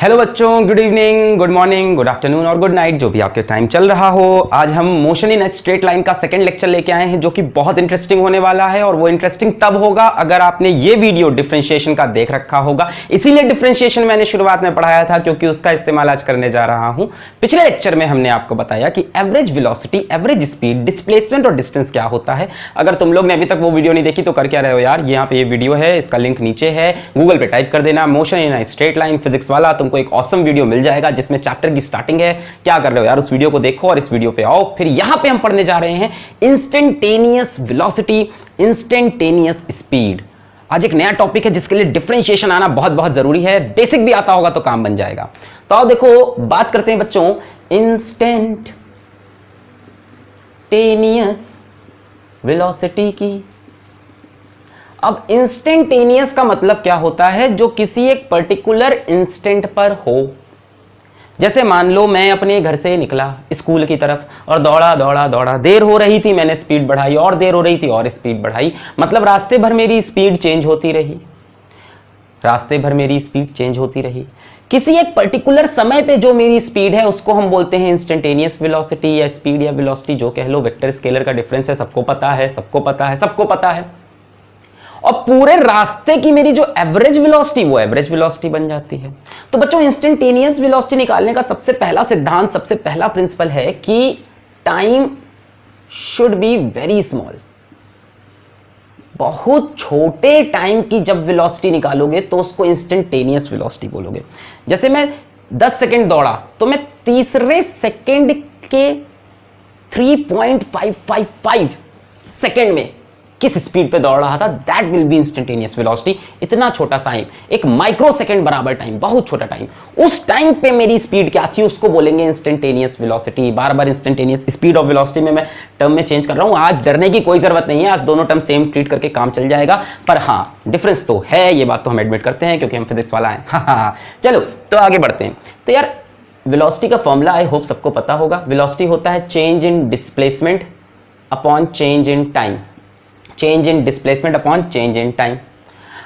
Hello बच्चों, good evening, good morning, good afternoon और good night, जो भी आपके टाइम चल रहा हो। आज हम मोशन इन स्ट्रेट लाइन का सेकंड लेक्चर लेके आए हैं जो कि बहुत इंटरेस्टिंग होने वाला है। और वो इंटरेस्टिंग तब होगा अगर आपने ये वीडियो डिफरेंशिएशन का देख रखा होगा। इसीलिए डिफरेंशिएशन मैंने शुरुआत में पढ़ाया था क्योंकि उसका इस्तेमाल आज करने जा रहा हूं। पिछले लेक्चर में हमने आपको बताया कि average velocity, average speed, displacement और डिस्टेंस क्या होता है। अगर तुम लोग ने अभी तक वो वीडियो नहीं देखी तो कर क्या रहे हो यार, यहाँ पे ये वीडियो है, इसका लिंक नीचे है, गूगल पे टाइप कर देना motion in straight line physics वाला, तुमको एक ऑसम वीडियो मिल जाएगा जिसमें चैप्टर की स्टार्टिंग है। क्या कर रहे हो यार, उस वीडियो को देखो और इस वीडियो पे आओ। फिर यहां पे हम पढ़ने जा रहे हैं इंस्टेंटेनियस वेलोसिटी, इंस्टेंटेनियस स्पीड। आज एक नया टॉपिक है जिसके लिए डिफरेंशिएशन आना बहुत बहुत जरूरी है। बेसिक भी आता होगा तो काम बन जाएगा। तो आओ देखो, बात करते हैं बच्चों इंस्टेंटेनियस वेलोसिटी की। अब इंस्टेंटेनियस का मतलब क्या होता है? जो किसी एक पर्टिकुलर इंस्टेंट पर हो। जैसे मान लो मैं अपने घर से निकला स्कूल की तरफ और दौड़ा दौड़ा दौड़ा, देर हो रही थी, मैंने स्पीड बढ़ाई, और देर हो रही थी और स्पीड बढ़ाई, मतलब रास्ते भर मेरी स्पीड चेंज होती रही, रास्ते भर मेरी स्पीड चेंज होती रही। किसी एक पर्टिकुलर समय पे जो मेरी स्पीड है उसको हम बोलते हैं इंस्टेंटेनियस वेलोसिटी या स्पीड या वेलोसिटी, जो कह लो। वेक्टर स्केलर का डिफरेंस है, सबको पता है, सबको पता है, सबको पता है। और पूरे रास्ते की मेरी जो एवरेज वेलोसिटी, वो एवरेज वेलोसिटी बन जाती है। तो बच्चों, इंस्टेंटेनियस वेलोसिटी निकालने का सबसे पहला सिद्धांत, सबसे पहला प्रिंसिपल है कि time should be very small. बहुत छोटे टाइम की जब वेलोसिटी निकालोगे तो उसको इंस्टेंटेनियस वेलोसिटी बोलोगे। जैसे मैं 10 सेकंड दौड़ा तो मैं तीसरे सेकंड के 3.555 सेकंड में किस स्पीड पे दौड़ रहा था, that will be instantaneous velocity. इतना छोटा सा एक माइक्रो सेकंड बराबर टाइम, बहुत छोटा टाइम, उस टाइम पे मेरी स्पीड क्या थी उसको बोलेंगे इंस्टेंटेनियस वेलोसिटी। बार बार इंस्टेंटेनियस स्पीड और वेलोसिटी में मैं टर्म में चेंज कर रहा हूं। आज डरने की कोई जरूरत नहीं है, आज दोनों टर्म सेम ट्रीट करके काम चल जाएगा। पर हाँ, डिफरेंस तो है, ये बात तो हम एडमिट करते हैं क्योंकि हम फिजिक्स वाला है। हाँ, चलो तो आगे बढ़ते हैं। तो यार, वेलोसिटी का फॉर्मूला आई होप सबको पता होगा। वेलोसिटी होता है change in displacement upon change in time, change in displacement upon change in time.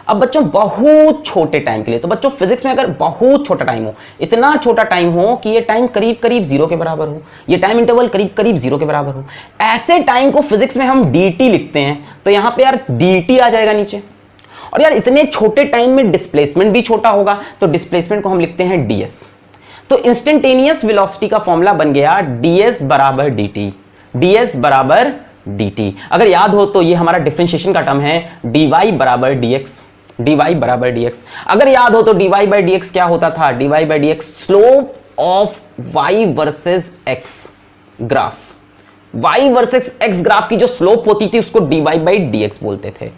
अब बच्चों, बहुत छोटे टाइम के लिए, तो बच्चों फिजिक्स में अगर बहुत छोटा टाइम हो, इतना छोटा टाइम हो कि ये टाइम करीब करीब जीरो के बराबर हो, ये टाइम इंटरवल करीब करीब जीरो के बराबर हो, ऐसे टाइम को फिजिक्स में हम dt लिखते हैं। तो यहां पे यार dt आ जाएगा नीचे। और यार इतने छोटे टाइम में डिस्प्लेसमेंट भी छोटा होगा तो डिस्प्लेसमेंट को हम लिखते हैं ds। तो इंस्टेंटेनियस वेलोसिटी का फॉर्मूला बन गया ds बराबर dt, ds बराबर dt। अगर याद हो तो ये हमारा डिफरेंशिएशन का टर्म है dy बराबर dx, dy बराबर dx। अगर याद हो तो dy बाई dx क्या होता था? dy by dx slope of y versus x graph, y versus x graph की जो स्लोप होती थी उसको dy बाई dx बोलते थे।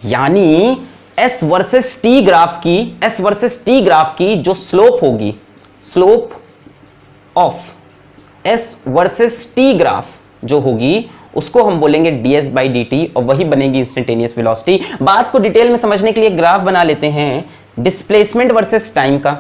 यानी s वर्सेस t ग्राफ की, s वर्सेस t ग्राफ की जो स्लोप होगी, slope of s versus t graph जो होगी उसको हम बोलेंगे ds बाई dt, और वही बनेगी इंस्टेंटेनियस वेलोसिटी। बात को डिटेल में समझने के लिए ग्राफ बना लेते हैं डिस्प्लेसमेंट वर्सेस टाइम का,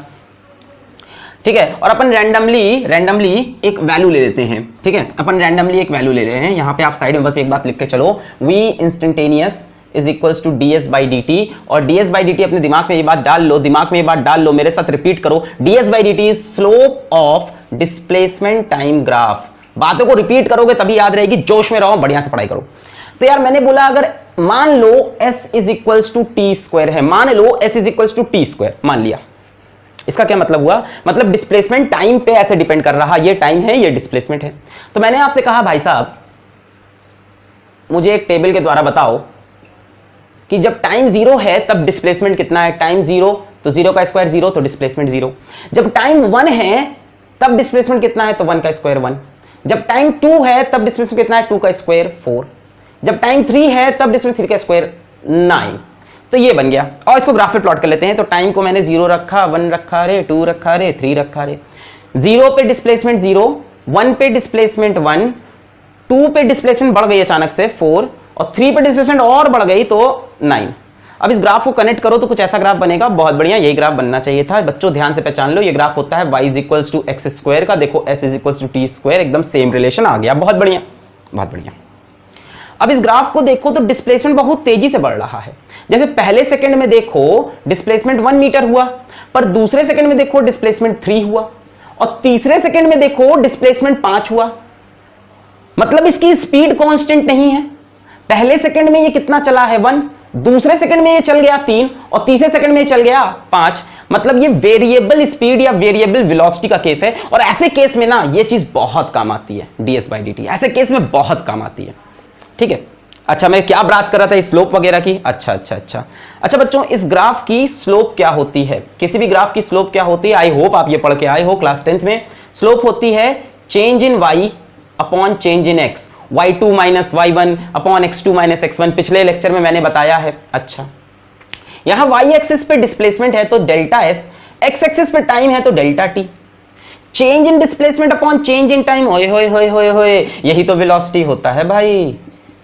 ठीक है। और अपन रैंडमली एक वैल्यू ले लेते हैं, ठीक है। अपन रैंडमली एक वैल्यू ले रहे हैं। यहां पे आप साइड में बस एक बात लिख के चलो, v instantaneous is equals to ds by dt। और ds बाई dt अपने दिमाग में ये बात डाल लो, दिमाग में ये बात डाल लो, मेरे साथ रिपीट करो, ds by dt is slope of displacement time graph. बातों को रिपीट करोगे तभी याद रहेगी, जोश में रहो, बढ़िया से पढ़ाई करो। तो यार मैंने बोला अगर मान लो s is equals to t square है, मान लो s is equals to t square मान लिया। इसका क्या मतलब हुआ? मतलब डिस्प्लेसमेंट टाइम पे ऐसे डिपेंड कर रहा, ये टाइम है, ये डिस्प्लेसमेंट है। तो मैंने आपसे कहा भाई साहब मुझे एक टेबल के द्वारा बताओ कि जब टाइम जीरो है तब डिस्प्लेसमेंट कितना है। टाइम जीरो तो जीरो का स्क्वायर जीरो, तो डिस्प्लेसमेंट जीरो। जब टाइम 1 है तब डिस्प्लेसमेंट कितना है? तो 1 का स्क्वायर 1। जब टाइम 2 है तब डिस्प्लेसमेंट कितना है? 2 का स्क्वायर 4। जब टाइम 3 है तब डिस्प्लेसमेंट 3 का स्क्वायर 9। तो ये बन गया। और इसको ग्राफ पे प्लॉट कर लेते हैं। तो टाइम को मैंने 0 रखा, 1 रखा रे, 2 रखा रे, 3 रखा रे। 0 पे डिस्प्लेसमेंट 0, 1 पे डिस्प्लेसमेंट 1, 2 पे डिस्प्लेसमेंट बढ़ गई अचानक से 4, और 3 पे डिस्प्लेसमेंट और बढ़ गई तो 9। अब इस ग्राफ को कनेक्ट करो तो कुछ ऐसा ग्राफ बनेगा, बहुत बढ़िया, यही ग्राफ बनना चाहिए था। बच्चों ध्यान से पहचान लो, ये ग्राफ होता है y is equals to x square का। देखो s is equals to t square, एकदम सेम रिलेशन आ गया, बहुत बढ़िया, बहुत बढ़िया। अब इस ग्राफ को देखो तो डिस्प्लेसमेंट बहुत तेजी से बढ़ रहा है। जैसे पहले सेकंड में देखो डिस्प्लेसमेंट 1 मीटर हुआ, पर दूसरे सेकंड में देखो डिस्प्लेसमेंट 3 हुआ, और तीसरे सेकंड में देखो डिस्प्लेसमेंट 5 हुआ। मतलब इसकी स्पीड कांस्टेंट नहीं है। पहले सेकंड में ये कितना चला है 1, दूसरे सेकंड में ये चल गया 3, और तीसरे सेकंड में ये चल गया 5। मतलब ये वेरिएबल स्पीड या वेरिएबल वेलोसिटी का केस है, और ऐसे केस में ना ये चीज बहुत काम आती है, ds/dt ऐसे केस में बहुत काम आती है। ठीक है, अच्छा मैं क्या बात कर रहा था, स्लोप वगैरह की। अच्छा बच्चों, इस ग्राफ की स्लोप क्या होती है, किसी भी ग्राफ की स्लोप क्या होती है, आई होप आप ये पढ़ के आए हो क्लास 10th में। स्लोप होती है change in y upon change in x, y2 minus y1 upon x2 minus x1, पिछले लेक्चर में मैंने बताया है। अच्छा, यहां y एक्सिस पे डिस्प्लेसमेंट है तो डेल्टा s, x एक्सिस पे टाइम है तो delta t। Change in displacement upon change in time, ओए होए होए होए होए, यही तो वेलोसिटी होता है भाई।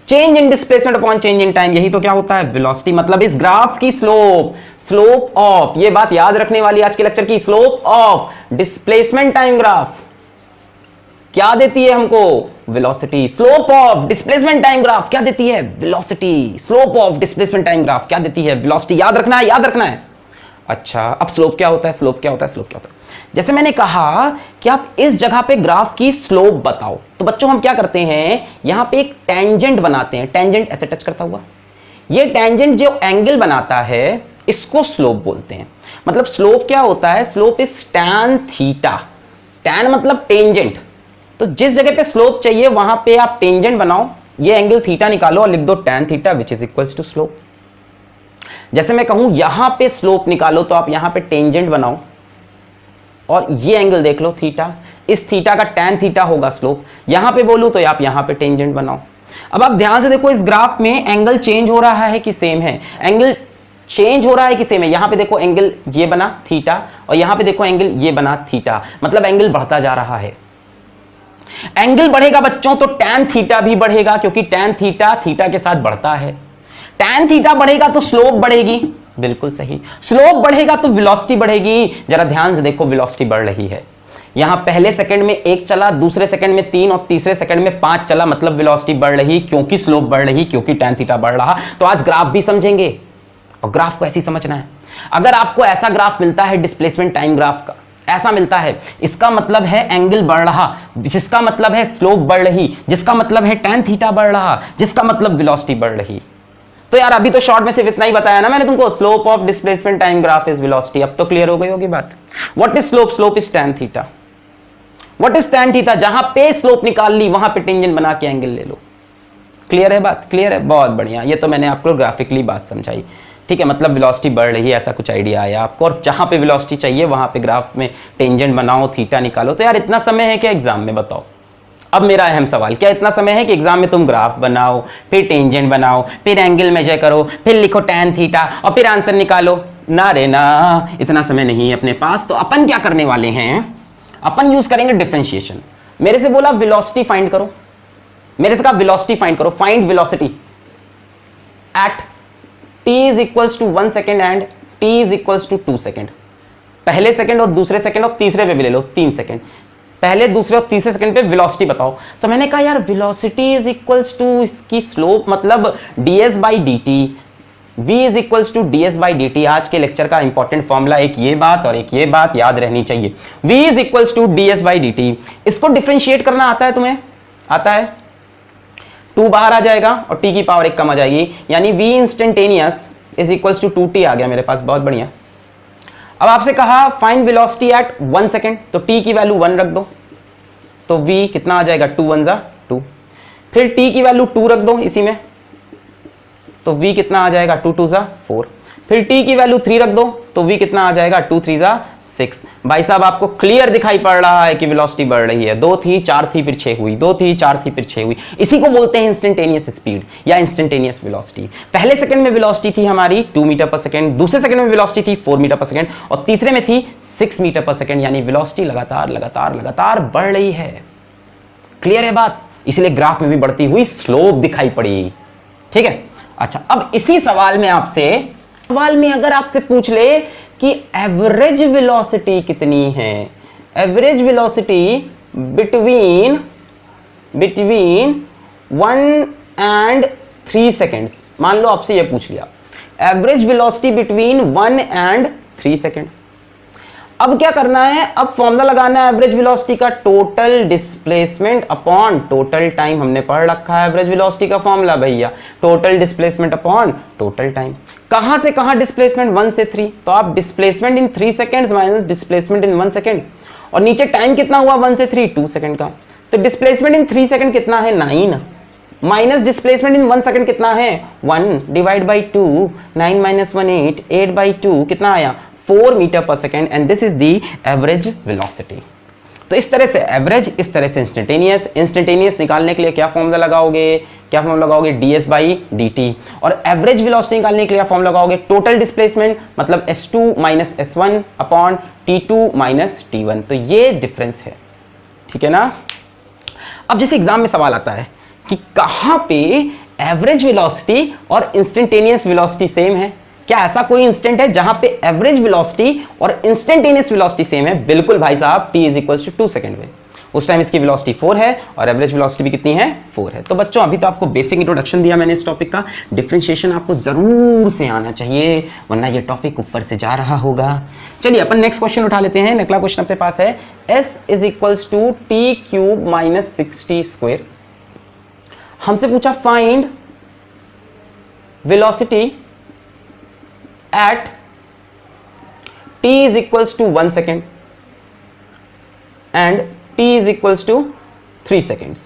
Change in displacement upon change in time, यही तो क्या होता है, वेलोसिटी। मतलब इस ग्राफ की स्लोप ऑफ, ये बात याद रखने वाली आज के लेक्चर की, slope of displacement time graph क्या देती है हमको, velocity. Slope of displacement time graph क्या देती है, velocity. Slope of displacement time graph क्या देती है, वेलोसिटी। याद रखना है, याद रखना है। अच्छा, अब स्लोप क्या होता है, स्लोप क्या होता है, स्लोप क्या होता है। जैसे मैंने कहा कि आप इस जगह पे ग्राफ की स्लोप बताओ, तो बच्चों हम क्या करते हैं, यहां पे एक टेंजेंट बनाते हैं। टेंजेंट ऐसे टच करता हुआ, ये टेंजेंट जो एंगल बनाता है इसको स्लोप बोलते हैं। मतलब स्लोप क्या होता है, slope is tan theta. Tan मतलब टेंजेंट, तो जिस जगह पे स्लोप चाहिए वहां पे आप टेंजेंट बनाओ, ये एंगल थीटा निकालो और लिख दो tan theta which is equals to slope. जैसे मैं कहूं यहां पे स्लोप निकालो तो आप यहां पे टेंजेंट बनाओ और ये एंगल देख लो थीटा, इस थीटा का टैन थीटा होगा स्लोप। यहां पे बोलूं तो आप यहां पे टेंजेंट बनाओ। अब आप ध्यान से देखो, इस ग्राफ में एंगल चेंज हो रहा है कि सेम है, एंगल चेंज हो रहा है कि सेम है। यहां पे देखो एंगल ये बना थीटा, और यहां पे देखो एंगल ये बना थीटा, मतलब एंगल बढ़ता जा रहा है। एंगल बढ़ेगा बच्चों तो टैन थीटा भी बढ़ेगा, क्योंकि टैन थीटा थीटा के साथ बढ़ता है। टैन थीटा बढ़ेगा तो स्लोप बढ़ेगी, बिल्कुल सही। स्लोप बढ़ेगा तो वेलोसिटी बढ़ेगी। जरा ध्यान से देखो, वेलोसिटी बढ़ रही है। यहां पहले सेकंड में 1 चला, दूसरे सेकंड में 3 और तीसरे सेकंड में 5 चला, मतलब वेलोसिटी बढ़ रही, क्योंकि स्लोप बढ़ रही, क्योंकि टैन थीटा बढ़ रहा। तो आज ग्राफ भी समझेंगे, और ग्राफ को ऐसे ही समझना है। अगर आपको ऐसा ग्राफ मिलता है डिस्प्लेसमेंट टाइम ग्राफ का, ऐसा मिलता है, इसका मतलब है एंगल बढ़ रहा, जिसका मतलब है स्लोप बढ़ रही, जिसका मतलब है टैन थीटा बढ़ रहा, जिसका मतलब वेलोसिटी बढ़ रही। तो यार अभी तो शॉर्ट में सिर्फ इतना ही बताया ना मैंने तुमको, slope of displacement time graph is velocity. अब तो क्लियर हो गई होगी बात। What is slope, slope is tan theta. What is tan theta, जहां पे स्लोप निकाल ली वहां पे टेंजेंट बना के एंगल ले लो। क्लियर है बात, क्लियर है, बहुत बढ़िया। ये तो मैंने आपको ग्राफिकली बात समझाई, ठीक है। मतलब वेलोसिटी बढ़ रही है, ऐसा कुछ आइडिया आया आपको, और जहां पे वेलोसिटी चाहिए वहां पे ग्राफ में टेंजेंट बनाओ, थीटा निकालो। तो यार इतना समय है क्या एग्जाम में, बताओ। अब मेरा अहम सवाल, क्या इतना समय है कि एग्जाम में तुम ग्राफ बनाओ, फिर टेंजेंट बनाओ, फिर एंगल मेजर करो, फिर लिखो टैन थीटा और फिर आंसर निकालो? ना रे ना, इतना समय नहीं है अपने पास। तो अपन क्या करने वाले हैं, अपन यूज करेंगे डिफरेंशिएशन। मेरे से बोला वेलोसिटी फाइंड करो, मेरे से कहा वेलोसिटी फाइंड करो, find velocity at t is equals to 1 second and t is equals to 2 second. पहले सेकंड और दूसरे सेकंड और तीसरे पे भी ले लो 3 सेकंड, पहले दूसरे और तीसरे सेकंड पे वेलोसिटी बताओ। तो मैंने कहा यार वेलोसिटी इज इक्वल्स टू इसकी स्लोप, मतलब ds/dt, v is equals to ds/dt। आज के लेक्चर का इंपॉर्टेंट फॉर्मूला एक ये बात और एक ये बात याद रहनी चाहिए, v is equals to ds/dt। इसको डिफरेंशिएट करना आता है तुम्हें, आता है? 2 बाहर आ जाएगा और t की पावर 1 कम आ जाएगी, यानी v instantaneous is equals to 2t आ गया मेरे पास, बहुत बढ़िया। अब आपसे कहा फाइंड वेलोसिटी एट 1 सेकेंड, तो t की वैल्यू 1 रख दो, तो v कितना आ जाएगा, 2 1 जा 2। फिर t की वैल्यू 2 रख दो इसी में, तो v कितना आ जाएगा, 2 2 जा 4। फिर t की वैल्यू 3 रख दो, तो v कितना आ जाएगा, 2 3 जा 6। भाई साहब आपको क्लियर दिखाई पड़ रहा है कि वेलोसिटी बढ़ रही है। 2 थी 4 थी फिर 6 हुई, 2 थी 4 थी फिर 6 हुई। इसी को बोलते हैं इंस्टेंटेनियस स्पीड या इंस्टेंटेनियस वेलोसिटी। पहले सेकंड में वेलोसिटी थी हमारी 2 मीटर पर सेकंड, दूसरे सेकंड में वेलोसिटी थी 4 मीटर पर सेकंड, और तीसरे में थी 6 मीटर पर सेकंड। यानी वेलोसिटी लगातार लगातार लगातार बढ़ रही है। क्लियर है बात? इसलिए ग्राफ में भी बढ़ती हुई स्लोप दिखाई पड़ी, ठीक है। अच्छा, अब इसी सवाल में अगर आपसे पूछ ले कि एवरेज वेलोसिटी कितनी है, average velocity between 1 and 3 seconds. मान लो आपसे ये पूछ लिया average velocity between 1 and 3 second. अब क्या करना है, अब फॉर्मूला लगाना है एवरेज वेलोसिटी का, total displacement upon total time. हमने पढ़ रखा है एवरेज वेलोसिटी का फॉर्मूला भैया, total displacement upon total time. कहां से कहां डिस्प्लेसमेंट, 1 से 3, तो आप displacement in 3 seconds minus displacement in 1 second, और नीचे टाइम कितना हुआ 1 से 3 2 सेकेंड का, तो डिस्प्लेसमेंट इन 3 सेकेंड कितना है 9 माइनस डिस्प्लेसमेंट इन 1 सेकेंड कितना है 1 डिवाइड बाई 2, 9 माइनस 1 8, 8 बाई 2 कितना आया 4 metre per second, and this is the average velocity. तो इस तरह से एवरेज, इस तरह से इंस्टेंटेनियस। इंस्टेंटेनियस निकालने के लिए क्या फॉर्मूला लगाओगे, क्या फॉर्मूला लगाओगे ds बाई dt, और एवरेज वेलोसिटी निकालने के लिए फॉर्मूला लगाओगे टोटल डिस्प्लेसमेंट मतलब s2 minus s1 upon t2 minus t1। तो ये डिफरेंस है, ठीक है ना। अब जैसे एग्जाम में सवाल आता है कि कहां पे एवरेज वेलोसिटी और इंस्टेंटेनियस वेलोसिटी सेम है, क्या ऐसा कोई इंस्टेंट है जहां पे एवरेज वेलोसिटी और इंस्टेंटेनियस वेलोसिटी सेम है? बिल्कुल भाई साहब, t is equal to 2 second में। उस टाइम इसकी वेलोसिटी 4 है और एवरेज वेलोसिटी भी कितनी है 4 है। तो बच्चों अभी तो आपको बेसिक इंट्रोडक्शन दिया मैंने इस टॉपिक का, डिफरेंशिएशन आपको जरूर से आना चाहिए वरना ये टॉपिक ऊपर से जा रहा होगा। चलिए अपन नेक्स्ट क्वेश्चन उठा लेते हैं। अगला क्वेश्चन अपने पास है s is equals to t cube minus 6t square. हमसे पूछा find velocity at t is equals to 1 second and t is equals to 3 seconds।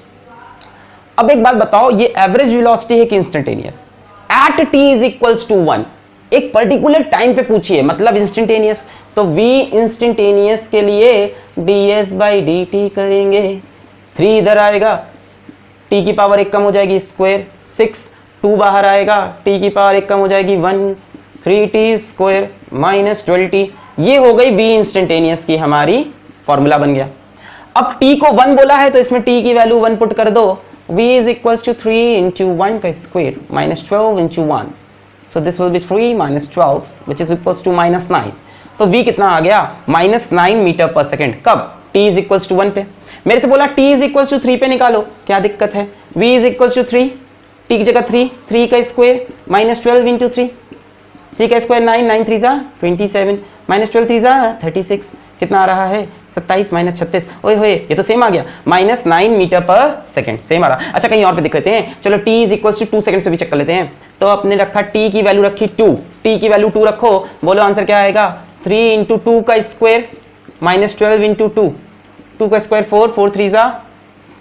अब एक बात बताओ, ये एवरेज वेलोसिटी है कि instantaneous? at t is equals to 1 एक पर्टिकुलर टाइम पे पूछिए, मतलब इंस्टेंटेनियस, तो v इंस्टेंटेनियस के लिए ds बाई dt करेंगे, 3 इधर आएगा, t की पावर 1 कम हो जाएगी स्क्वायर, 6 2 बाहर आएगा, t की पावर 1 कम हो जाएगी 1, 3t स्क्वायर माइनस 12t। ये हो गई v इंस्टेंटेनियस की हमारी फॉर्मूला बन गया। अब t को 1 बोला है तो इसमें t की वैल्यू 1 पुट कर दो, v is equals to 3 into 1 का square minus 12 into 1, so this will be 3 minus 12 which is equals to minus 9। तो v कितना आ गया माइनस 9 मीटर पर सेकेंड, कब t इज इक्वल्स टू 1 पे। मेरे से बोला t इज इक्वल्स टू 3 पे निकालो, क्या दिक्कत है, v is equals to 3, t की जगह 3, 3 का स्क्वायर माइनस 12 इंटू 3, 3 का स्क्वायर 9, 9 3 जा 27 माइनस 12 3 जा 36, कितना आ रहा है 27 माइनस 36, ओए होए ये तो सेम आ गया, माइनस 9 मीटर पर सेकंड सेम आ रहा। अच्छा कहीं और पे देख लेते हैं, चलो t is equal to 2 second से भी चेक कर लेते हैं। तो आपने रखा t की वैल्यू रखी 2, t की वैल्यू 2 रखो, बोलो आंसर क्या आएगा 3 इंटू 2 का स्क्वायर माइनस 12 इंटू 2, 2 का स्क्वायर 4, 4 3 जा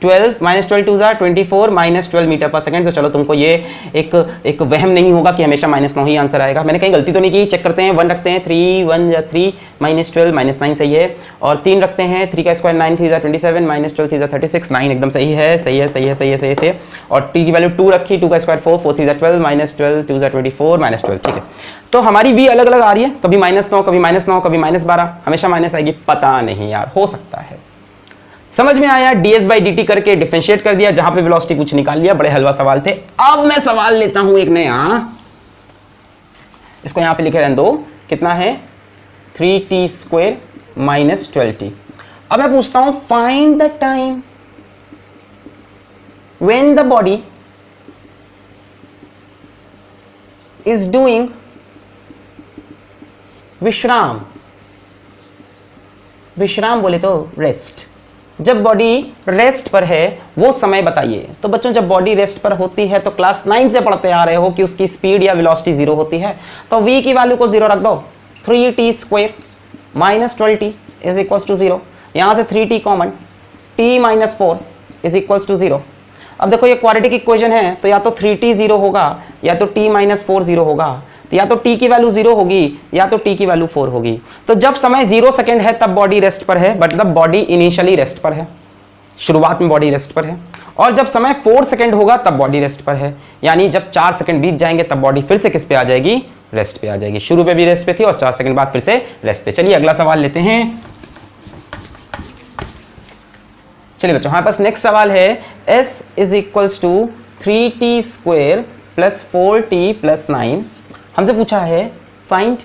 12 माइनस 12 2 जा 24 माइनस 12 मीटर पर सेकंड। तो चलो तुमको ये एक वहम नहीं होगा कि हमेशा माइनस 9 ही आंसर आएगा। मैंने कहीं गलती तो नहीं की, चेक करते हैं, 1 रखते हैं 3 1 या 3 माइनस 12 माइनस 9 सही है, और 3 रखते हैं 3 का स्क्वायर 9 3 जा 27 माइनस 12 3 जा 36, 9 एकदम सही है, सही है सही है सही है सही है। और t की वैल्यू 2 रखी, 2 का स्क्वायर 4 4 3 जा 12 माइनस 12 2 जा 24 माइनस 12, ठीक है। तो हमारी भी अलग अलग आ रही है, कभी माइनस 9 कभी माइनस 9 कभी माइनस 12, हमेशा माइनस आएगी, पता नहीं यार, हो सकता है। समझ में आया, ds बाई dt करके डिफरेंशिएट कर दिया, जहां पे वेलोसिटी कुछ निकाल लिया, बड़े हलवा सवाल थे। अब मैं सवाल लेता हूं एक नया, इसको यहां पे लिखे रहने दो, कितना है 3t स्क्वायर माइनस 12t। अब मैं पूछता हूं find the time when the body is doing विश्राम, विश्राम बोले तो रेस्ट, जब बॉडी रेस्ट पर है वो समय बताइए। तो बच्चों जब बॉडी रेस्ट पर होती है तो क्लास 9 से पढ़ते आ रहे हो कि उसकी स्पीड या वेलोसिटी 0 होती है, तो v की वैल्यू को 0 रख दो, 3t square minus 12t is equals to 0, यहाँ से 3t common, t minus 4 is equals to 0। अब देखो ये क्वाड्रेटिक इक्वेशन है, तो या तो 3t 0 होगा या तो t माइनस 4 0 होगा, तो या तो t की वैल्यू 0 होगी या तो t की वैल्यू 4 होगी। तो जब समय 0 सेकेंड है तब बॉडी रेस्ट पर है, मतलब बॉडी इनिशियली रेस्ट पर है, शुरुआत में बॉडी रेस्ट पर है, और जब समय 4 सेकेंड होगा तब बॉडी रेस्ट पर है, यानी जब 4 सेकेंड बीत जाएंगे तब बॉडी फिर से किस पे आ जाएगी, रेस्ट पे आ जाएगी। शुरू पे भी रेस्ट पे थी और 4 सेकेंड बाद फिर से रेस्ट पे। चलिए अगला सवाल लेते हैं। चलिए बच्चों हमारे पास नेक्स्ट सवाल है, s is equals to 3t square plus 4t plus 9। हमसे पूछा है find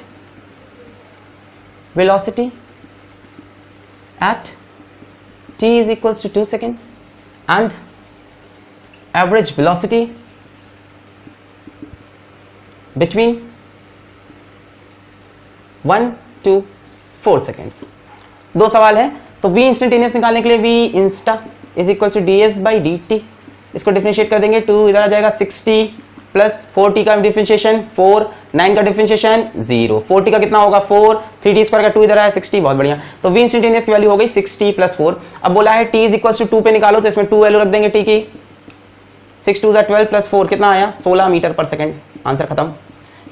velocity at t is equals to 2 seconds and average velocity between 1 to 4 seconds. दो सवाल है, तो v इंस्टेंटेनियस निकालने के लिए v insta is equal to ds by d t, इसको डिफरेंशिएट कर देंगे, 2 इधर आ जाएगा 60 प्लस 4t का डिफरेंशिएशन 4, 9 का डिफरेंशिएशन 0, 4t का कितना होगा 4, 3t स्क्वायर का 2 इधर आया 60, बहुत बढ़िया। तो v इंस्टेंटेनियस की वैल्यू हो गई 60 प्लस 4। अब बोला है t इज इक्वल टू 2 पे निकालो, तो इसमें 2 वैल्यू रख देंगे t की, 6 2 12 प्लस 4 कितना आया 16 मीटर पर सेकेंड, आंसर खत्म।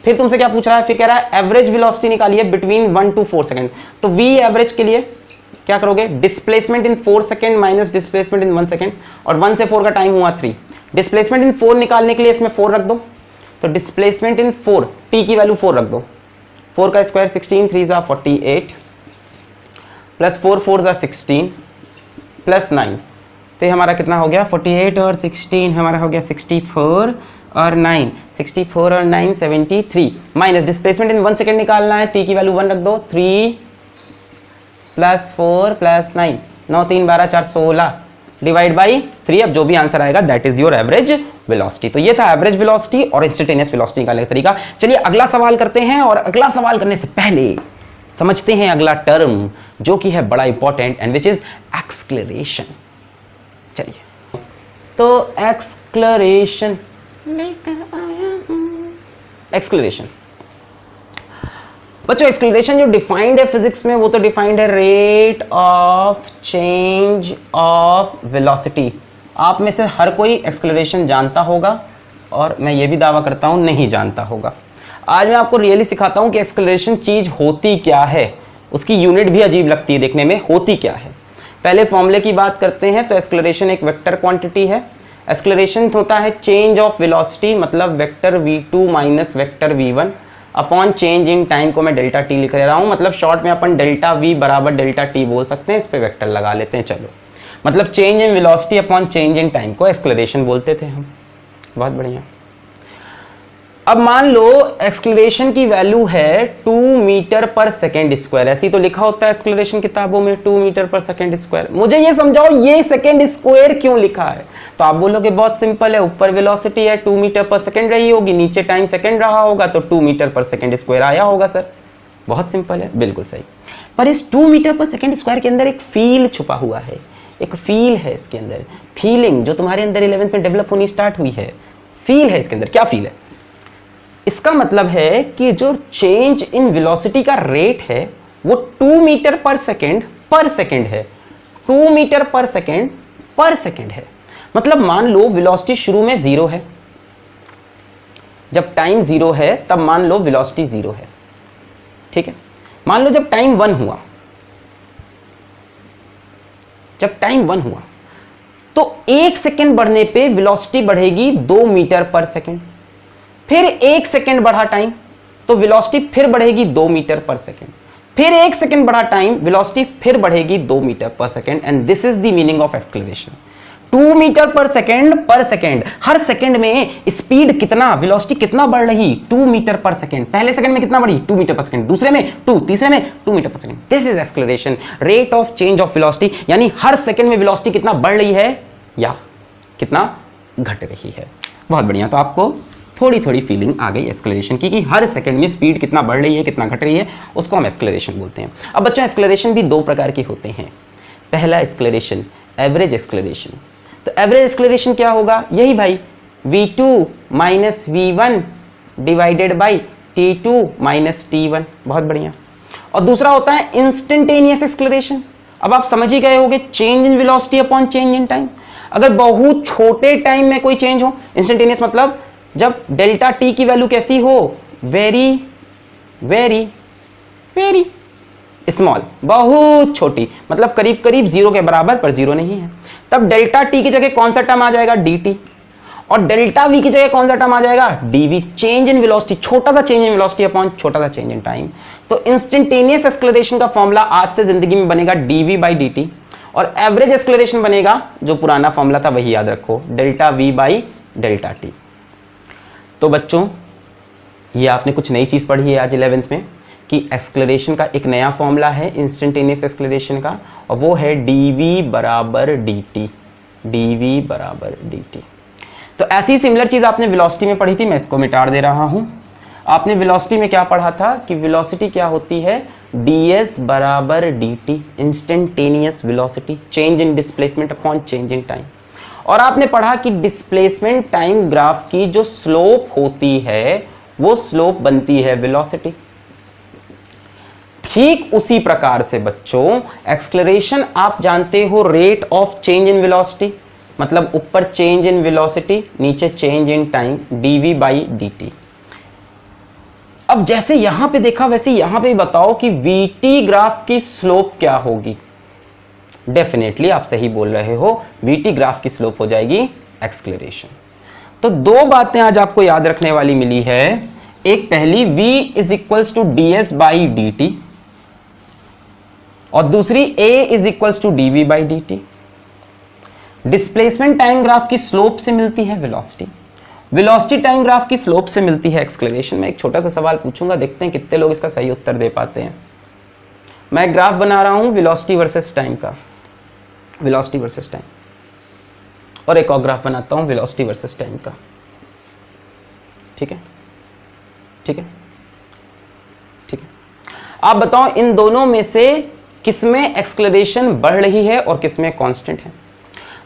फिर तुमसे क्या पूछ रहा है, फिर कह रहा है एवरेज वेलोसिटी निकालिए बिटवीन 1 to 4 सेकंड। तो v एवरेज के लिए क्या करोगे, displacement in 4 second minus displacement in 1 second, और 1 से 4 का टाइम हुआ 3। डिस्प्लेसमेंट इन 4 निकालने के लिए इसमें 4 रख दो, तो डिस्प्लेसमेंट इन 4 t की वैल्यू 4 रख दो, 4 का स्क्वायर 16, 3 जा 48 प्लस 4 4 जा 16 प्लस 9, तो हमारा कितना हो गया 48 और 16 हमारा हो गया 64 और 9, 64 और 9 73 माइनस डिस्प्लेसमेंट इन 1 सेकेंड निकालना है, t की वैल्यू 1 रख दो, 3 प्लस 4 प्लस 9, 9 3 12 4 16 डिवाइड बाई 3। अब जो भी आंसर आएगा that is your average velocity. तो ये था एवरेज वेलोसिटी और इंस्टेंटेनियस वेलोसिटी निकालने का तरीका। चलिए अगला सवाल करते हैं, और अगला सवाल करने से पहले समझते हैं अगला टर्म जो कि है बड़ा इंपॉर्टेंट एंड विच इज एक्सक्लरेशन। चलिए, तो एक्सक्लरेशन लेकर आया हूं। एक्सक्लरेशन बच्चों, एक्सक्लरेशन जो डिफाइंड है फिजिक्स में वो तो डिफाइंड है rate of change of velocity. आप में से हर कोई एक्सक्लरेशन जानता होगा और मैं ये भी दावा करता हूं नहीं जानता होगा। आज मैं आपको रियली सिखाता हूं कि एक्सक्लरेशन चीज होती क्या है, उसकी यूनिट भी अजीब लगती है देखने में, होती क्या है। पहले फॉर्मूले की बात करते हैं, तो एक्सक्लरेशन एक वेक्टर क्वांटिटी है। एक्सक्लरेशन होता है चेंज ऑफ वेलोसिटी, मतलब vector v2 minus vector v1 upon change in time को मैं डेल्टा टी लिख रहा हूं, मतलब शॉर्ट में अपन डेल्टा v बराबर डेल्टा टी बोल सकते हैं, इस पे वेक्टर लगा लेते हैं। चलो, मतलब change in velocity upon change in time को एक्सक्लरेशन बोलते थे हम। बहुत बढ़िया। अब मान लो एक्सक्लरेशन की वैल्यू है 2 मीटर पर सेकेंड स्क्वायर, ऐसे ही तो लिखा होता है एक्सक्लरेशन किताबों में 2 मीटर पर सेकेंड स्क्वायर। मुझे ये समझाओ ये सेकेंड स्क्वायर क्यों लिखा है। तो आप बोलोगे बहुत सिंपल है, ऊपर वेलोसिटी है 2 मीटर पर सेकेंड रही होगी, नीचे टाइम सेकेंड रहा होगा, तो 2 मीटर पर सेकेंड स्क्वायर आया होगा सर। बहुत सिंपल है, बिल्कुल सही। पर इस 2 मीटर पर सेकेंड स्क्वायर के अंदर एक फील छुपा हुआ है, एक फील है इसके अंदर, फीलिंग जो तुम्हारे अंदर 11th में डेवलप होनी स्टार्ट हुई है, फील है इसके अंदर। क्या फील है? इसका मतलब है कि जो चेंज इन वेलोसिटी का रेट है वो 2 मीटर पर सेकेंड है, 2 मीटर पर सेकेंड है। मतलब मान लो वेलोसिटी शुरू में 0 है, जब टाइम 0 है तब मान लो वेलोसिटी 0 है, ठीक है। मान लो जब टाइम 1 हुआ, तो 1 सेकेंड बढ़ने पे वेलोसिटी बढ़ेगी 2 मीटर पर सेकेंड, फिर 1 सेकेंड बढ़ा टाइम तो वेलोसिटी फिर बढ़ेगी 2 मीटर पर सेकेंड, फिर 1 सेकेंड बढ़ा टाइम वेलोसिटी फिर बढ़ेगी 2 meter per second, and this is the meaning of acceleration. 2 meter per second, हर सेकेंड में स्पीड कितना, वेलोसिटी कितना बढ़ रही, 2 मीटर पर सेकेंड। पहले सेकेंड में कितना बढ़ी, 2 मीटर पर सेकेंड, दूसरे में 2, तीसरे में 2 meter per second. This is acceleration, rate of change of velocity, यानी हर सेकेंड में वेलोसिटी कितना बढ़ रही है या कितना घट रही है। बहुत बढ़िया। तो आपको थोड़ी थोड़ी फीलिंग आ गई एक्सक्लरेशन की कि हर सेकंड में स्पीड कितना बढ़ रही है कितना घट रही है, उसको हम एक्सक्लरेशन बोलते हैं। अब बच्चों एक्सक्लरेशन भी 2 प्रकार के होते हैं। पहला एक्सक्लरेशन एवरेज एक्सक्लरेशन। तो एवरेज एक्सक्लरेशन क्या होगा, यही भाई v2 minus v1 divided by t2 minus t1। बहुत बढ़िया। और दूसरा होता है इंस्टेंटेनियस एक्सक्लरेशन। अब आप समझ ही गए होंगे, change in velocity upon change in time. अगर बहुत छोटे टाइम में कोई चेंज हो, इंस्टेंटेनियस मतलब जब डेल्टा टी की वैल्यू कैसी हो, वेरी वेरी वेरी स्मॉल, बहुत छोटी, मतलब करीब करीब 0 के बराबर पर 0 नहीं है, तब डेल्टा टी की जगह कौन सा टर्म आ जाएगा, dt, और डेल्टा v की जगह कौन सा टर्म आ जाएगा, dv। चेंज इन वेलोसिटी, छोटा सा चेंज इन वेलोसिटी अपॉन छोटा सा चेंज इन टाइम। तो इंस्टेंटेनियस एक्सक्लरेशन का फॉर्मूला आज से जिंदगी में बनेगा dv बाई dt, और एवरेज एक्सक्लरेशन बनेगा, जो पुराना फॉर्मूला था वही याद रखो, delta v by delta T. तो बच्चों ये आपने कुछ नई चीज़ पढ़ी है आज 11th में कि एक्सक्लरेशन का एक नया फॉर्मूला है इंस्टेंटेनियस एक्सक्लरेशन का, और वो है dv बराबर dt, dv बराबर dt। तो ऐसी सिमिलर चीज़ आपने वेलोसिटी में पढ़ी थी, मैं इसको मिटा दे रहा हूँ। आपने वेलोसिटी में क्या पढ़ा था कि वेलोसिटी क्या होती है, ds बराबर dt, instantaneous velocity, change in displacement upon change in time. और आपने पढ़ा कि डिस्प्लेसमेंट टाइम ग्राफ की जो स्लोप होती है वो स्लोप बनती है वेलोसिटी। ठीक उसी प्रकार से बच्चों एक्सेलरेशन आप जानते हो rate of change in velocity, मतलब ऊपर चेंज इन वेलोसिटी नीचे change in time dv by dt। अब जैसे यहां पे देखा वैसे यहां पे बताओ कि vt ग्राफ की स्लोप क्या होगी। डेफिनेटली आप सही बोल रहे हो, vt ग्राफ की स्लोप हो जाएगी एक्सेलरेशन। तो दो बातें आज आपको याद रखने वाली मिली है, एक पहली v is equals to ds by dt और दूसरी a is equals to dv by dt। Displacement time graph की स्लोप से मिलती है वेलोसिटी, वेलोसिटी टाइम ग्राफ की स्लोप से मिलती है एक्सेलरेशन। मैं एक छोटा सा सवाल पूछूंगा, देखते हैं कितने लोग इसका सही उत्तर दे पाते हैं। मैं ग्राफ बना रहा हूं वेलोसिटी वर्सेस टाइम का, वेलोसिटी वर्सेस टाइम, और एक और ग्राफ बनाता हूं वेलोसिटी वर्सेस टाइम का। ठीक है, ठीक है, ठीक है। आप बताओ इन दोनों में से किसमें एक्सेलरेशन बढ़ रही है और किसमें कांस्टेंट है।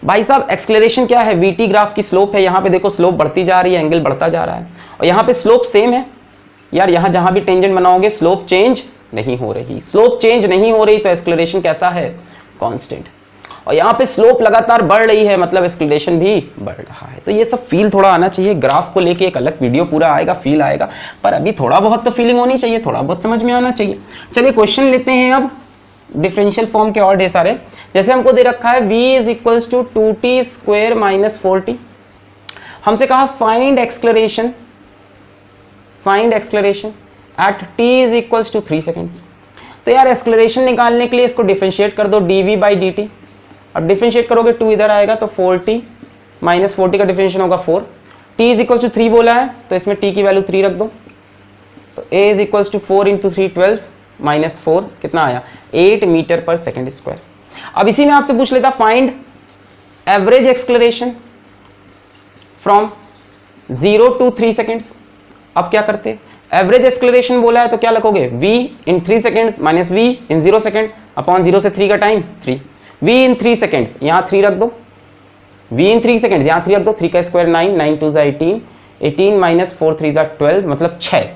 भाई साहब एक्सेलरेशन क्या है, वीटी ग्राफ की स्लोप है, यहां पे देखो स्लोप बढ़ती जा रही है, एंगल बढ़ता जा रहा है, और यहां पे स्लोप सेम है। यार यहां जहां भी टेंजेंट बनाओगे स्लोप चेंज नहीं हो रही, स्लोप चेंज नहीं हो रही तो एक्सेलरेशन कैसा है, कांस्टेंट। और यहाँ पे स्लोप लगातार बढ़ रही है मतलब एक्सेलरेशन भी बढ़ रहा है। तो ये सब फील थोड़ा आना चाहिए, ग्राफ को लेके एक अलग वीडियो पूरा आएगा, फील आएगा, पर अभी थोड़ा बहुत तो फीलिंग होनी चाहिए, थोड़ा बहुत समझ में आना चाहिए। चलिए क्वेश्चन लेते हैं अब, डिफरेंशियल फॉर्म के और ढेर सारे। जैसे हमको दे रखा है v is equals to 2t square minus 4t, हमसे कहा find acceleration, find acceleration at t is equals to 3 seconds. तो यार एक्सेलरेशन निकालने के लिए इसको डिफरेंशिएट कर दो dv बाई dt। अब डिफरेंशिएट करोगे 2 इधर आएगा तो 4t माइनस 4t का डिफरेंशिएशन होगा 4। t इज इक्वल्स टू 3 बोला है तो इसमें t की वैल्यू 3 रख दो, तो a is equals to 4 into 3 12 minus 4 कितना आया 8 मीटर पर सेकेंड स्क्वायर। अब इसी में आपसे पूछ लेता find average acceleration from 0 to 3 seconds. अब क्या करते, एवरेज एक्सेलरेशन बोला है तो क्या लिखोगे, v इन 3 सेकेंड्स माइनस v इन 0 सेकेंड अपॉन 0 से 3 का टाइम 3, v इन 3 सेकेंड्स यहाँ 3 रख दो, v इन 3 सेकेंड्स यहाँ 3 रख दो, 3 का स्क्वायर 9, 9 2 18, 18 माइनस 4 3 12 मतलब 6।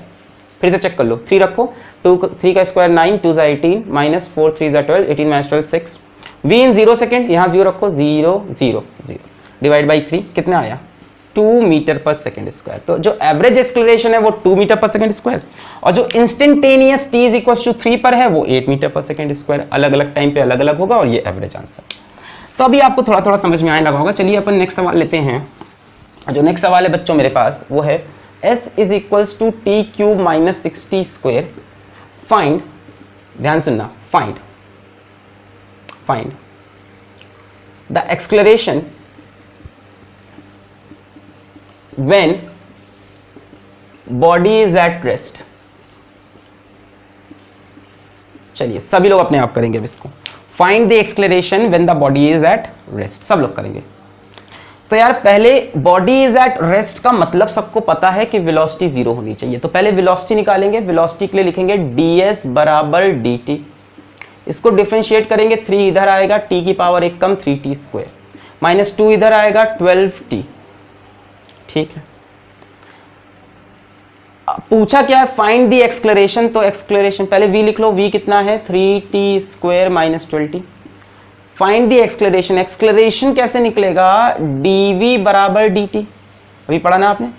फिर से चेक कर लो, 3 रखो, 3 का स्क्वायर 9, 2 18 माइनस 4 3 12, 18 माइनस 12 6। v इन 0 सेकेंड यहाँ 0 रखो, 0 0 0 डिवाइड बाई 3 कितना आया 2 मीटर पर सेकेंड स्क्वायर। तो जो एवरेज एक्सेलरेशन है वो 2 मीटर पर सेकेंड स्क्वायर, और जो instantaneous t is equal to 3 पर है वो 8 मीटर पर सेकेंड स्क्वायर। अलग अलग टाइम पे अलग अलग होगा और ये एवरेज आंसर। तो अभी आपको थोड़ा थोड़ा समझ में आने लगा होगा। चलिए अपन नेक्स्ट सवाल लेते हैं। जो नेक्स्ट सवाल है बच्चों मेरे पास वो है s is equals to t cube minus 60 square, find, ध्यान सुनना, find the acceleration when body is at rest। चलिए सभी लोग अपने आप करेंगे अब इसको, find the acceleration when the body is at rest, सब लोग करेंगे। तो यार पहले body is at rest का मतलब सबको पता है कि वेलोसिटी 0 होनी चाहिए, तो पहले वेलोसिटी निकालेंगे। वेलोसिटी के लिए लिखेंगे ds बराबर dt, इसको डिफरेंशिएट करेंगे, 3 इधर आएगा, t की पावर 1 कम 3t स्क्वायर, माइनस 2 इधर आएगा 12t। ठीक है, पूछा क्या है, फाइंड दी एक्सेलरेशन, तो एक्सेलरेशन पहले v लिख लो, v कितना है 3t square minus 12t। Find the acceleration, acceleration कैसे निकलेगा, dv बराबर dt, अभी पढ़ा ना आपने,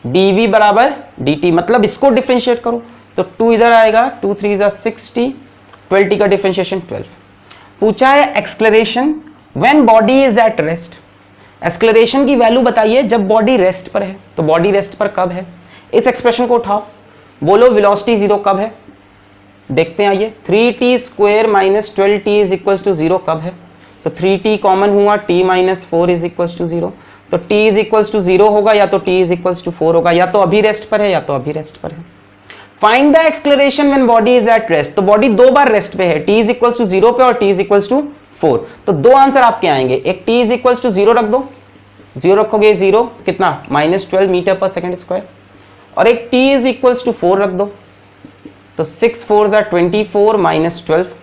dv बराबर dt, मतलब इसको डिफरेंशिएट करो तो 2 इधर आएगा, 2 3 60, 12t का डिफरेंशिएशन 12। पूछा है acceleration when body is at rest, acceleration की वैल्यू बताइए जब बॉडी रेस्ट पर है। तो बॉडी रेस्ट पर कब है, इस एक्सप्रेशन को उठाओ, बोलो वेलोसिटी 0 कब है, देखते हैं आइए। 3t square minus 12t is equals to 0 कब है, तो 3t कॉमन हुआ, t minus 4 is equals to 0, तो t इज इक्वल्स टू 0 होगा या तो t इज इक्वल्स टू 4 होगा, या तो अभी रेस्ट पर है या तो अभी रेस्ट पर है। Find the acceleration when body is at rest, तो बॉडी 2 बार रेस्ट पे है, t इज इक्वल्स टू 0 पे और t इज इक्वल्स टू 4, तो 2 आंसर आपके आएंगे, एक t इज इक्वल्स टू 0 रख दो, 0 रखोगे 0 कितना minus 12 metre per second square, और एक t इज इक्वल्स टू 4 रख दो, तो 6 4 ज़ा 24 माइनस 12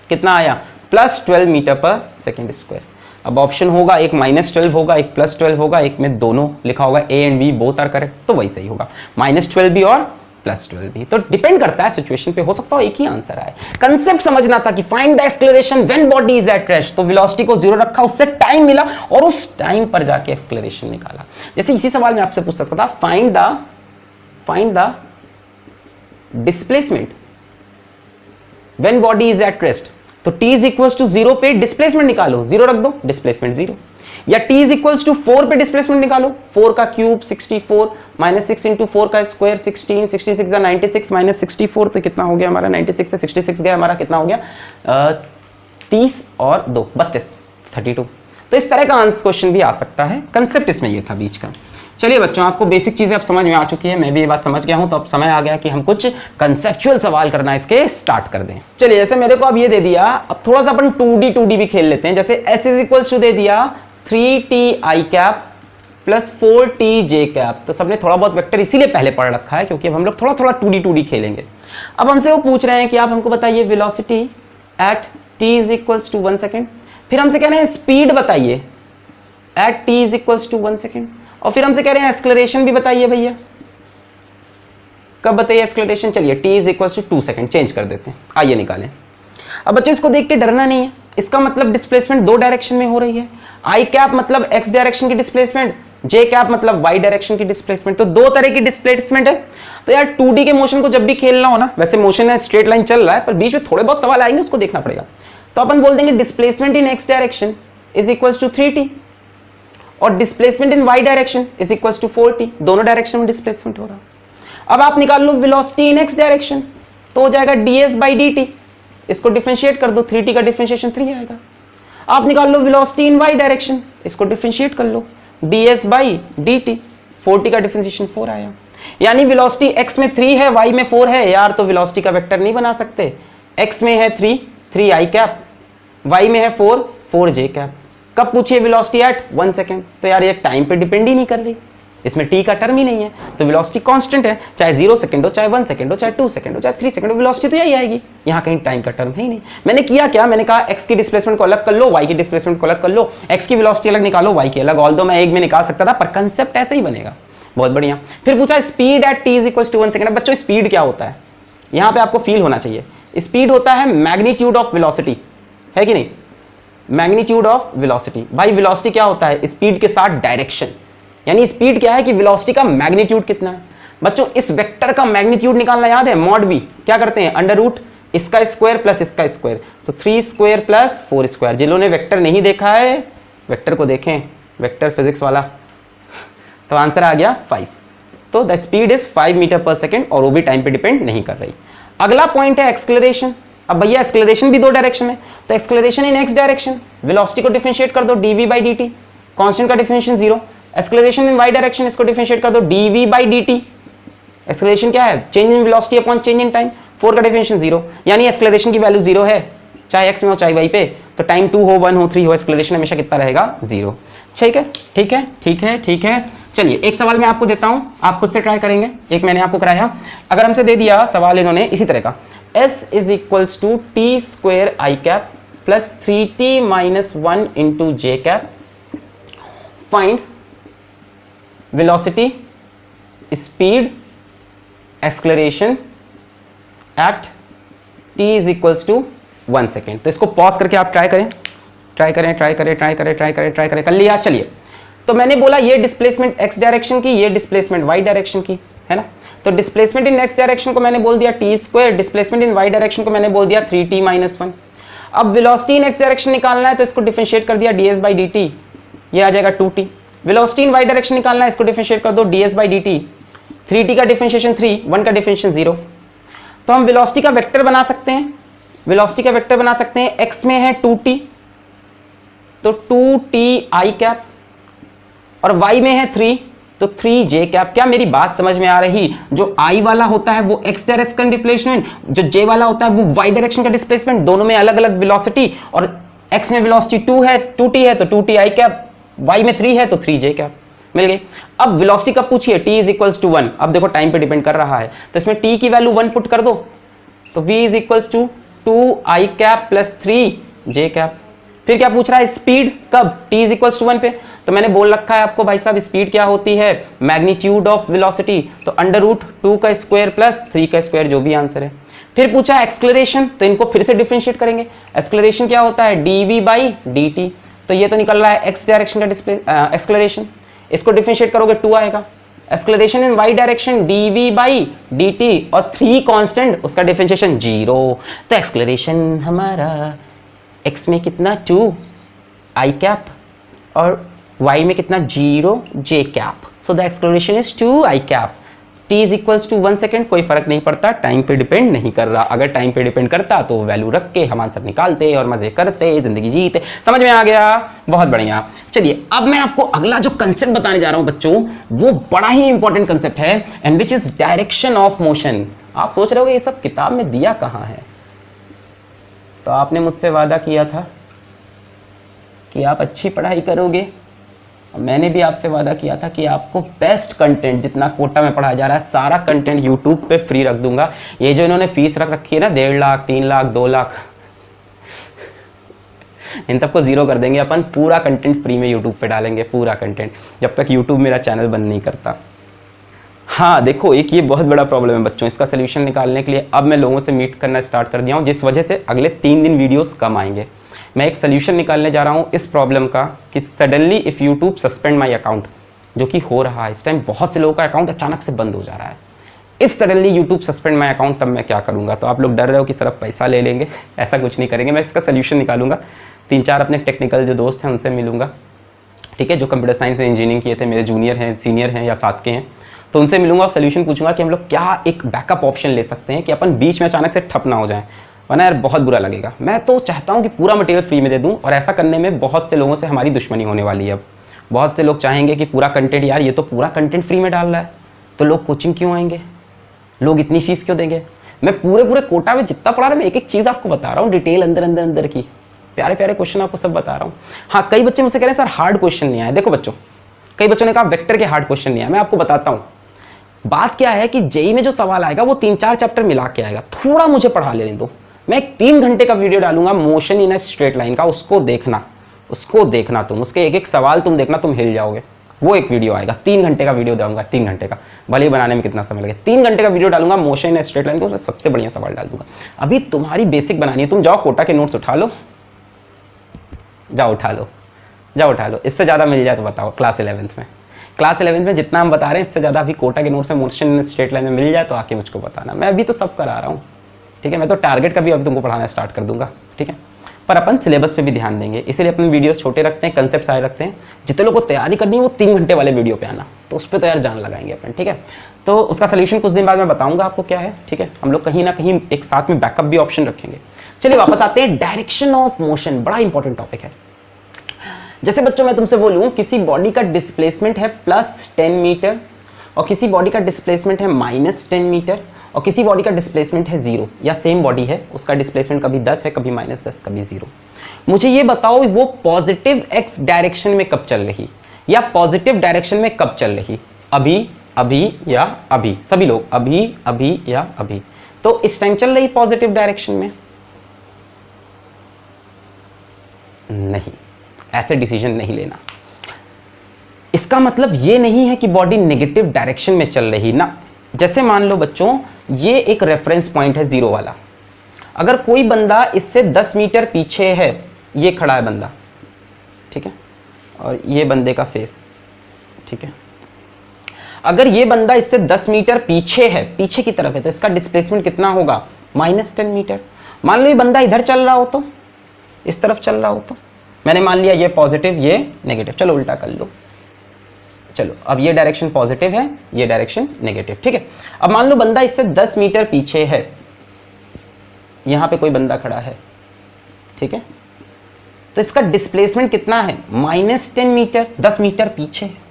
कितना आया, plus 12 metre per second square. अब ऑप्शन होगा एक -12 होगा, एक +12 होगा, एक में दोनों लिखा होगा, A and B both are correct, तो वही सही होगा, -12 भी और +12 भी। तो डिपेंड करता है सिचुएशन पे, हो सकता है एक ही आंसर आए। कंसेप्ट समझना था कि find the acceleration when body is at rest, तो वेलोसिटी को 0 रखा, उससे टाइम मिला और उस टाइम पर जाके एक्सेलरेशन निकाला। जैसे इसी सवाल में आपसे पूछ सकता था find the displacement when body is at rest, तो t इज इक्वल्स टू 0 पे डिस्प्लेसमेंट निकालो, 0 रख दो, डिस्प्लेसमेंट 0। या t इज इक्वल्स टू 4 पे डिस्प्लेसमेंट निकालो, 4 का क्यूब 64 माइनस 6 इंटू 4 का स्क्वायर 16, 66 या 96 माइनस 64, तो कितना हो गया हमारा, 96 से 66 गया हमारा, कितना हो गया 30 और 2 32, 32। तो इस तरह का आंसर क्वेश्चन भी आ सकता है। कंसेप्ट इसमें ये था बीच का। चलिए बच्चों, आपको बेसिक चीजें अब समझ में आ चुकी है, मैं भी ये बात समझ गया हूं, तो अब समय आ गया कि हम कुछ कंसेप्चुअल सवाल करना इसके स्टार्ट कर दें। चलिए, जैसे मेरे को अब ये दे दिया, अब थोड़ा सा अपन 2D भी खेल लेते हैं। जैसे s इज इक्वल्स टू दे दिया 3ti cap plus 4tj cap, तो सबने थोड़ा बहुत वेक्टर इसीलिए पहले पढ़ रखा है क्योंकि अब हम लोग थोड़ा 2D खेलेंगे। अब हमसे वो पूछ रहे हैं कि आप हमको बताइए velocity at t is equals to 1 second, फिर हमसे कह रहे हैं स्पीड बताइए at t is equals to 1 second, और फिर हमसे कह रहे हैं एक्सेलरेशन भी बताइए भैया, कब बताइए एक्सेलरेशन। चलिए t is equal to 2 second change कर देते हैं, आइए निकालें। अब बच्चों इसको देख के डरना नहीं है, इसका मतलब डिस्प्लेसमेंट 2 डायरेक्शन में हो रही है। आई कैप मतलब x डायरेक्शन की डिस्प्लेसमेंट, j कैप मतलब y डायरेक्शन की डिस्प्लेसमेंट, तो 2 तरह की डिस्प्लेसमेंट है। तो यार 2D के मोशन को जब भी खेलना हो ना, वैसे मोशन है स्ट्रेट लाइन चल रहा है, पर बीच में थोड़े बहुत सवाल आएंगे, उसको देखना पड़ेगा। तो अपन बोल देंगे displacement in x direction is equal to 3t और displacement in y direction is equals to 4t, दोनों डायरेक्शन में डिस्प्लेसमेंट हो रहा। अब आप निकाल लो वेलोसिटी इन x डायरेक्शन, तो हो जाएगा ds/dt, इसको डिफरेंशिएट कर दो, 3t का डिफरेंशिएशन 3 आएगा। आप निकाल लो वेलोसिटी इन y डायरेक्शन, इसको डिफरेंशिएट कर लो, ds/dt, 4t का डिफरेंशिएशन 4 आया। यानी वेलोसिटी x में 3 है, y में 4 है यार, तो वेलोसिटी का वेक्टर नहीं बना सकते। x में है 3i कैप, y में है 4j कैप। कब पूछिए वेलोसिटी एट 1 सेकेंड, तो यार ये टाइम पे डिपेंड ही नहीं कर रही, इसमें t का टर्म ही नहीं है, तो वेलोसिटी कांस्टेंट है, चाहे 0 सेकंड हो, चाहे 1 सेकंड हो, चाहे 2 सेकंड हो, चाहे 3 सेकंड हो, वेलोसिटी तो यही आएगी, यहाँ कहीं टाइम का टर्म है ही नहीं। मैंने किया क्या, मैंने कहा x की डिस्प्लेसमेंट को अलग कर लो, y की डिस्प्लेसमेंट को अलग कर लो, x की वेलोसिटी अलग निकालो, y की अलग, ऑल्दो मैं एक में निकाल सकता था, पर कंसेप्ट ऐसे ही बनेगा। बहुत बढ़िया। फिर पूछा speed at t is equal to 1 second. बच्चों स्पीड क्या होता है, यहाँ पे आपको फील होना चाहिए, स्पीड होता है मैग्नीट्यूड ऑफ वेलोसिटी, है कि नहीं, मैग्नीट्यूड ऑफ वेलोसिटी। भाई वेलोसिटी क्या होता है, स्पीड के साथ डायरेक्शन, यानी स्पीड क्या है कि वेलोसिटी का मैग्नीट्यूड कितना है। बच्चों इस वेक्टर का मैग्नीट्यूड निकालना याद है, मॉड बी क्या करते हैं, अंडर रूट इसका स्क्वायर प्लस इसका स्क्वायर, तो 3 स्क्वायर प्लस 4 स्क्वायर। जिन्होंने वेक्टर नहीं देखा है वेक्टर को देखें, वेक्टर फिजिक्स वाला, तो आंसर आ गया 5। तो the speed is 5 metre per second, और वो भी टाइम पे डिपेंड नहीं कर रही। अगला पॉइंट है एक्सेलरेशन। अब भैया एक्सेलरेशन भी 2 डायरेक्शन में, तो acceleration in x direction, velocity को डिफरेंशिएट कर दो dv/dt, कांस्टेंट का differentiation 0। Acceleration in y direction, इसको डिफरेंशिएट कर दो dv/dt, एक्सेलरेशन क्या है, change in velocity upon change in time, 4 का डिफरेंशिएशन 0, यानी एक्सेलरेशन की वैल्यू 0 है, चाहे x में हो चाहे y पे, तो टाइम 2 हो 1 हो 3 हो, एक्सेलरेशन हमेशा कितना रहेगा, 0। ठीक है ठीक है ठीक है ठीक है। चलिए एक सवाल मैं आपको देता हूं, आप खुद से ट्राई करेंगे, एक मैंने आपको कराया। अगर हमसे दे दिया सवाल इन्होंने इसी तरह का, s is equals to t square i cap plus 3t minus 1 into j cap, find velocity, speed, acceleration at t is equals to 1 second. तो इसको पॉज करके आप ट्राई करें, ट्राई करें ट्राई करें ट्राई करें ट्राई करें ट्राई करें, कर लिया। चलिए तो मैंने बोला ये डिस्प्लेसमेंट x डायरेक्शन की, ये डिस्प्लेसमेंट y डायरेक्शन की, है ना। तो डिस्प्लेसमेंट इन x डायरेक्शन को मैंने बोल दिया t square, displacement in y direction को मैंने बोल दिया 3t माइनस 1। अब वेलोसिटी इन x डायरेक्शन निकालना है, तो इसको डिफरेंशिएट कर दिया ds/dt, ये आ जाएगा 2t। वेलोसिटी इन y डायरेक्शन निकालना है, इसको डिफरेंशिएट कर दो ds/dt, 3t का डिफरेंशिएशन 3, 1 का डिफरेंशिएशन 0। तो हम वेलोसिटी का वेक्टर बना सकते हैं, वेलोसिटी का वेक्टर बना सकते हैं, x में है 2t, तो 2ti कैप, और y में है 3, तो 3j कैप। क्या मेरी बात समझ में आ रही, जो i वाला होता है वो x डायरेक्शन डिस्प्लेसमेंट, जो j वाला होता है वो y डायरेक्शन का डिस्प्लेसमेंट, दोनों में अलग अलग वेलोसिटी, और x में वेलोसिटी 2 है 2t है तो 2ti कैप, y में 3 है तो 3j कैप। मिल गई। अब वेलोसिटी कब पूछिए, t इज इक्वल्स टू 1। अब देखो टाइम पे डिपेंड कर रहा है, तो इसमें t की वैल्यू 1 पुट कर दो, तो v is equals to 2i cap plus 3j cap. फिर क्या पूछ रहा है, स्पीड कब, t इज इक्वल्स टू 1 पे। तो मैंने बोल रखा है आपको भाई साहब स्पीड क्या होती है, मैग्नीट्यूड ऑफ वेलोसिटी, तो अंडर रूट 2 का स्क्वायर प्लस 3 का स्क्वायर, जो भी आंसर है। फिर पूछा एक्सलेरेशन, तो इनको फिर से डिफरेंशिएट करेंगे। एक्सलेरेशन क्या होता है, dv बाई dt, तो ये तो निकल रहा है x डायरेक्शन का डिस्प्ले एक्सलेरेशन, इसको डिफरेंशिएट करोगे 2 आएगा। Acceleration in y direction dv by dt, और 3 कांस्टेंट, उसका डिफरेंशिएशन 0, तो एक्सलेरेशन हमारा x में कितना 2 i कैप और y में कितना 0 j cap, so the acceleration is 2 i cap. t is equals to 1 second, कोई फर्क नहीं पड़ता, टाइम पे डिपेंड नहीं कर रहा। अगर टाइम पे डिपेंड करता तो वैल्यू रख के हम आंसर निकालते और मजे करते, जिंदगी जीते। समझ में आ गया, बहुत बढ़िया। चलिए अब मैं आपको अगला जो कंसेप्ट बताने जा रहा हूं बच्चों, वो बड़ा ही इंपॉर्टेंट कंसेप्ट है, and which is direction of motion. आप सोच रहे हो ये सब किताब में दिया कहां है, तो आपने मुझसे वादा किया था कि आप अच्छी पढ़ाई करोगे, मैंने भी आपसे वादा किया था कि आपको बेस्ट कंटेंट, जितना कोटा में पढ़ाया जा रहा है सारा कंटेंट यूट्यूब पे फ्री रख दूंगा। ये जो इन्होंने फीस रख रखी है ना 1.5 लाख 3 लाख 2 लाख, इन सबको जीरो कर देंगे अपन, पूरा कंटेंट फ्री में यूट्यूब पे डालेंगे, पूरा कंटेंट, जब तक यूट्यूब मेरा चैनल बंद नहीं करता। हाँ देखो, एक ये बहुत बड़ा प्रॉब्लम है बच्चों, इसका सोल्यूशन निकालने के लिए अब मैं लोगों से मीट करना स्टार्ट कर दिया हूँ, जिस वजह से अगले 3 दिन वीडियोस कम आएंगे। मैं एक सोल्यूशन निकालने जा रहा हूँ इस प्रॉब्लम का कि suddenly if YouTube suspend my account, जो कि हो रहा है इस टाइम, बहुत से लोगों का अकाउंट अचानक से बंद हो जा रहा है। If suddenly YouTube suspend my account, तब मैं क्या करूँगा। तो आप लोग डर रहे हो कि सर अब पैसा ले लेंगे, ऐसा कुछ नहीं करेंगे, मैं इसका सोल्यूशन निकालूंगा। 3-4 अपने टेक्निकल जो दोस्त हैं उनसे मिलूंगा, ठीक है, जो कंप्यूटर साइंस एंड इंजीनियरिंग किए थे, मेरे जूनियर हैं, सीनियर हैं या साथ के हैं, तो उनसे मिलूंगा और सोल्यूशन पूछूंगा कि हम लोग क्या एक बैकअप ऑप्शन ले सकते हैं कि अपन बीच में अचानक से ठप ना हो जाए, वरना यार बहुत बुरा लगेगा। मैं तो चाहता हूँ कि पूरा मटेरियल फ्री में दे दूँ, और ऐसा करने में बहुत से लोगों से हमारी दुश्मनी होने वाली है। अब बहुत से लोग चाहेंगे कि पूरा कंटेंट, यार ये तो पूरा कंटेंट फ्री में डाल रहा है, तो लोग कोचिंग क्यों आएंगे, लोग इतनी फीस क्यों देंगे। मैं पूरे कोटा में जितना पढ़ा रहा है, मैं एक एक चीज़ आपको बता रहा हूँ, डिटेल अंदर की, प्यारे प्यारे क्वेश्चन आपको सब बता रहा हूँ। हाँ, कई बच्चे मुझसे कह रहे हैं सर हार्ड क्वेश्चन नहीं आया। देखो बच्चों, कई बच्चों ने कहा वेक्टर के हार्ड क्वेश्चन नहीं आया, मैं आपको बताता हूँ। बात क्या है कि जेई में जो सवाल आएगा वो 3-4 चैप्टर मिला के आएगा, थोड़ा मुझे पढ़ा लेने दो। मैं एक 3 घंटे का वीडियो डालूंगा motion in a straight line का, उसको देखना तुम, उसके एक एक सवाल तुम देखना, तुम हिल जाओगे। वो एक वीडियो आएगा, 3 घंटे का वीडियो दूंगा, 3 घंटे का, भले ही बनाने में कितना समय लगे, 3 घंटे का वीडियो डालूंगा motion in a straight line को, सबसे बढ़िया सवाल डाल दूंगा। अभी तुम्हारी बेसिक बनानी है, तुम जाओ कोटा के नोट्स उठा लो, जाओ उठा लो, इससे ज़्यादा मिल जाए तो बताओ। क्लास 11th में जितना हम बता रहे हैं, इससे ज़्यादा अभी कोटा के नोट्स में मोशन इन स्ट्रेट लाइन में मिल जाए तो आके मुझको बताना। मैं अभी तो सब करा रहा हूँ, ठीक है, मैं तो टारगेट का भी अब तुमको पढ़ाना स्टार्ट कर दूंगा, ठीक है, पर अपन सिलेबस पे भी ध्यान देंगे, इसीलिए अपने वीडियोस छोटे रखते हैं, कंसेप्ट सारे रखते हैं। जितने लोगों को तैयारी करनी है वो 3 घंटे वाले वीडियो पे आना, तो उस पर तो यार जान लगाएंगे अपन, ठीक है। तो उसका सोल्यूशन कुछ दिन बाद मैं बताऊंगा आपको क्या है, ठीक है। हम लोग कहीं ना कहीं एक साथ में बैकअप भी ऑप्शन रखेंगे। चलिए वापस आते हैं, डायरेक्शन ऑफ मोशन बड़ा इंपॉर्टेंट टॉपिक है। जैसे बच्चों मैं तुमसे बोलूं किसी बॉडी का डिस्प्लेसमेंट है +10 मीटर, और किसी बॉडी का डिस्प्लेसमेंट है -10 मीटर, और किसी बॉडी का डिस्प्लेसमेंट है 0, या सेम बॉडी है, उसका डिस्प्लेसमेंट कभी 10 है, कभी -10, कभी 0। मुझे ये बताओ वो पॉजिटिव x डायरेक्शन में कब चल रही, या पॉजिटिव डायरेक्शन में कब चल रही, अभी या अभी, सभी लोग अभी या अभी। तो इस टाइम चल रही पॉजिटिव डायरेक्शन में, नहीं, ऐसे डिसीजन नहीं लेना। इसका मतलब ये नहीं है कि बॉडी नेगेटिव डायरेक्शन में चल रही ना। जैसे मान लो बच्चों, ये एक रेफरेंस पॉइंट है 0 वाला, अगर कोई बंदा इससे 10 मीटर पीछे है, ये खड़ा है बंदा, ठीक है, और ये बंदे का फेस, ठीक है, अगर ये बंदा इससे 10 मीटर पीछे है, पीछे की तरफ है, तो इसका डिस्प्लेसमेंट कितना होगा, -10 मीटर। मान लो ये बंदा इधर चल रहा हो, तो इस तरफ चल रहा हो, तो मैंने मान लिया ये पॉजिटिव ये नेगेटिव, चलो उल्टा कर लो, चलो अब ये डायरेक्शन पॉजिटिव है, ये डायरेक्शन नेगेटिव, ठीक है। अब मान लो बंदा इससे 10 मीटर पीछे है, यहां पे कोई बंदा खड़ा है, ठीक है, तो इसका डिस्प्लेसमेंट कितना है, -10 मीटर, 10 मीटर पीछे है।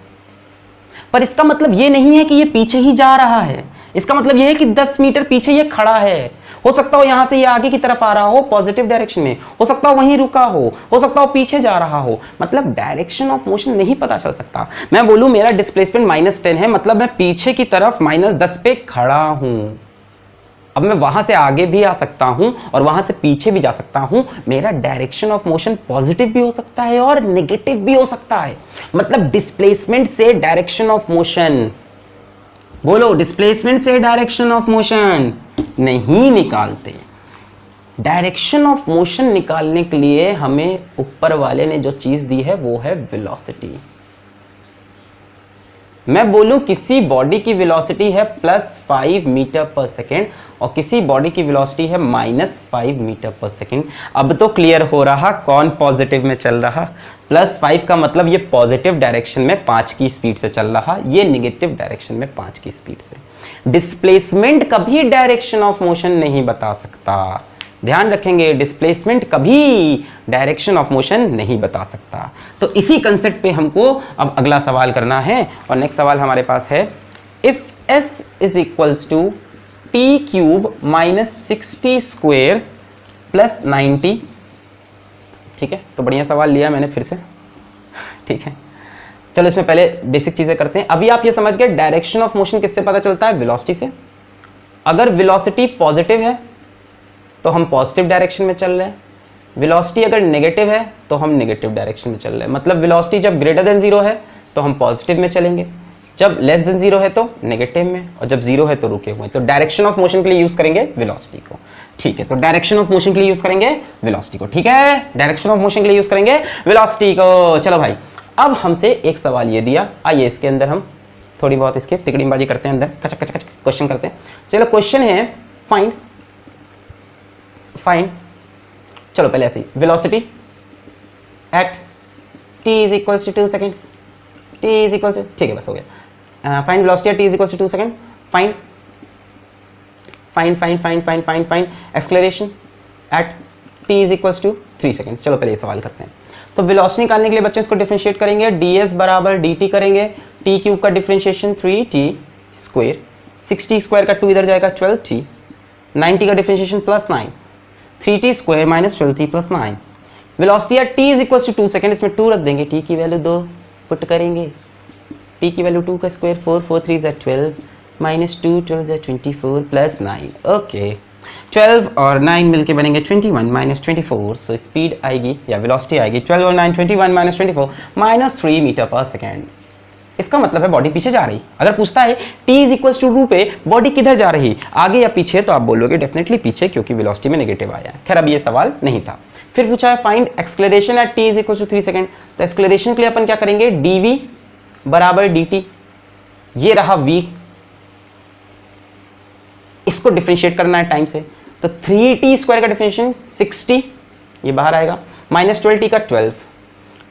पर इसका मतलब ये नहीं है कि ये पीछे ही जा रहा है, इसका मतलब ये है कि 10 मीटर पीछे ये खड़ा है। हो सकता हो यहां से ये आगे की तरफ आ रहा हो पॉजिटिव डायरेक्शन में, हो सकता हो वहीं रुका हो सकता हो पीछे जा रहा हो, मतलब डायरेक्शन ऑफ मोशन नहीं पता चल सकता। मैं बोलूं मेरा डिस्प्लेसमेंट -10 है, मतलब मैं पीछे की तरफ -10 पे खड़ा हूं। अब मैं वहां से आगे भी आ सकता हूं और वहां से पीछे भी जा सकता हूं। मेरा डायरेक्शन ऑफ मोशन पॉजिटिव भी हो सकता है और नेगेटिव भी हो सकता है। मतलब डिस्प्लेसमेंट से डायरेक्शन ऑफ मोशन, बोलो, डिस्प्लेसमेंट से डायरेक्शन ऑफ मोशन नहीं निकालते। डायरेक्शन ऑफ मोशन निकालने के लिए हमें ऊपर वाले ने जो चीज दी है वो है वेलोसिटी। मैं बोलूं किसी बॉडी की वेलोसिटी है +5 मीटर पर सेकेंड और किसी बॉडी की वेलोसिटी है -5 मीटर पर सेकेंड। अब तो क्लियर हो रहा कौन पॉजिटिव में चल रहा। +5 का मतलब ये पॉजिटिव डायरेक्शन में 5 की स्पीड से चल रहा, ये निगेटिव डायरेक्शन में 5 की स्पीड से। डिस्प्लेसमेंट कभी डायरेक्शन ऑफ मोशन नहीं बता सकता, ध्यान रखेंगे, डिस्प्लेसमेंट कभी डायरेक्शन ऑफ मोशन नहीं बता सकता। तो इसी कंसेप्ट पे हमको अब अगला सवाल करना है और नेक्स्ट सवाल हमारे पास है, if s is equals to t³ -60 square plus 90। ठीक है, तो बढ़िया सवाल लिया मैंने फिर से। ठीक है, चलो इसमें पहले बेसिक चीजें करते हैं। अभी आप ये समझ गए डायरेक्शन ऑफ मोशन किससे पता चलता है, वेलोसिटी से। अगर वेलोसिटी पॉजिटिव है तो हम पॉजिटिव डायरेक्शन में चल रहे हैं, वेलोसिटी अगर नेगेटिव है तो हम नेगेटिव डायरेक्शन में चल रहे हैं। मतलब वेलोसिटी जब ग्रेटर देन 0 है तो हम पॉजिटिव में चलेंगे, जब लेस देन 0 है तो नेगेटिव में, और जब 0 है तो रुके हुए। तो डायरेक्शन ऑफ मोशन के लिए यूज करेंगे वेलोसिटी को। ठीक है, तो डायरेक्शन ऑफ मोशन के लिए यूज करेंगे वेलोसिटी को। ठीक है, डायरेक्शन ऑफ मोशन के लिए यूज करेंगे वेलोसिटी को। चलो भाई, अब हमसे एक सवाल ये दिया, आइए इसके अंदर हम थोड़ी बहुत इसके तिकड़ीबाजी करते हैं, अंदर कचक कचक कचक क्वेश्चन करते हैं। चलो क्वेश्चन है फाइंड, चलो पहले ऐसे ही, velocity at t is equal to 2 seconds, t is equal to, ठीक है बस हो गया। Find velocity at t is equal to 2 second, find acceleration at t is equal to 3 seconds. चलो पहले ये सवाल करते हैं। तो वेलोसिटी निकालने के लिए बच्चों इसको डिफरेंशिएट करेंगे, ds बराबर dt करेंगे, t³ का डिफरेंशिएशन 3t स्क्वायर, 60 स्क्वायर का 2 इधर जाएगा 12t, 90 का differentiation +9, 3t square -12t + 9। Velocity at t is equal to 2 second, इसमें 2 रख देंगे, t की वैल्यू 2 पुट करेंगे, t की वैल्यू 2 का स्क्वायर 4, 4 3 = 12, -2 12 = 24 + 9। ओके, 12 और 9 मिलके बनेंगे 21 - 24। सो स्पीड आएगी या वेलोसिटी आएगी 12 और 9 21 - 24 -3 मीटर पर सेकेंड। इसका मतलब है बॉडी पीछे जा रही। अगर पूछता है t इज इक्वल टू 2 पे बॉडी किधर जा रही, आगे या पीछे, तो आप बोलोगे डेफिनेटली पीछे, क्योंकि वेलोसिटी में नेगेटिव आया है। खैर अब ये सवाल नहीं था। फिर पूछा है find acceleration at t is equal to 3 second. तो एक्सेलरेशन के लिए अपन क्या करेंगे, dv बराबर dt, ये रहा v, इसको डिफरेंशिएट करना है टाइम से। तो 3t स्क्वायर का डिफरेंशिएशन 60, ये बाहर आएगा, -12t का 12,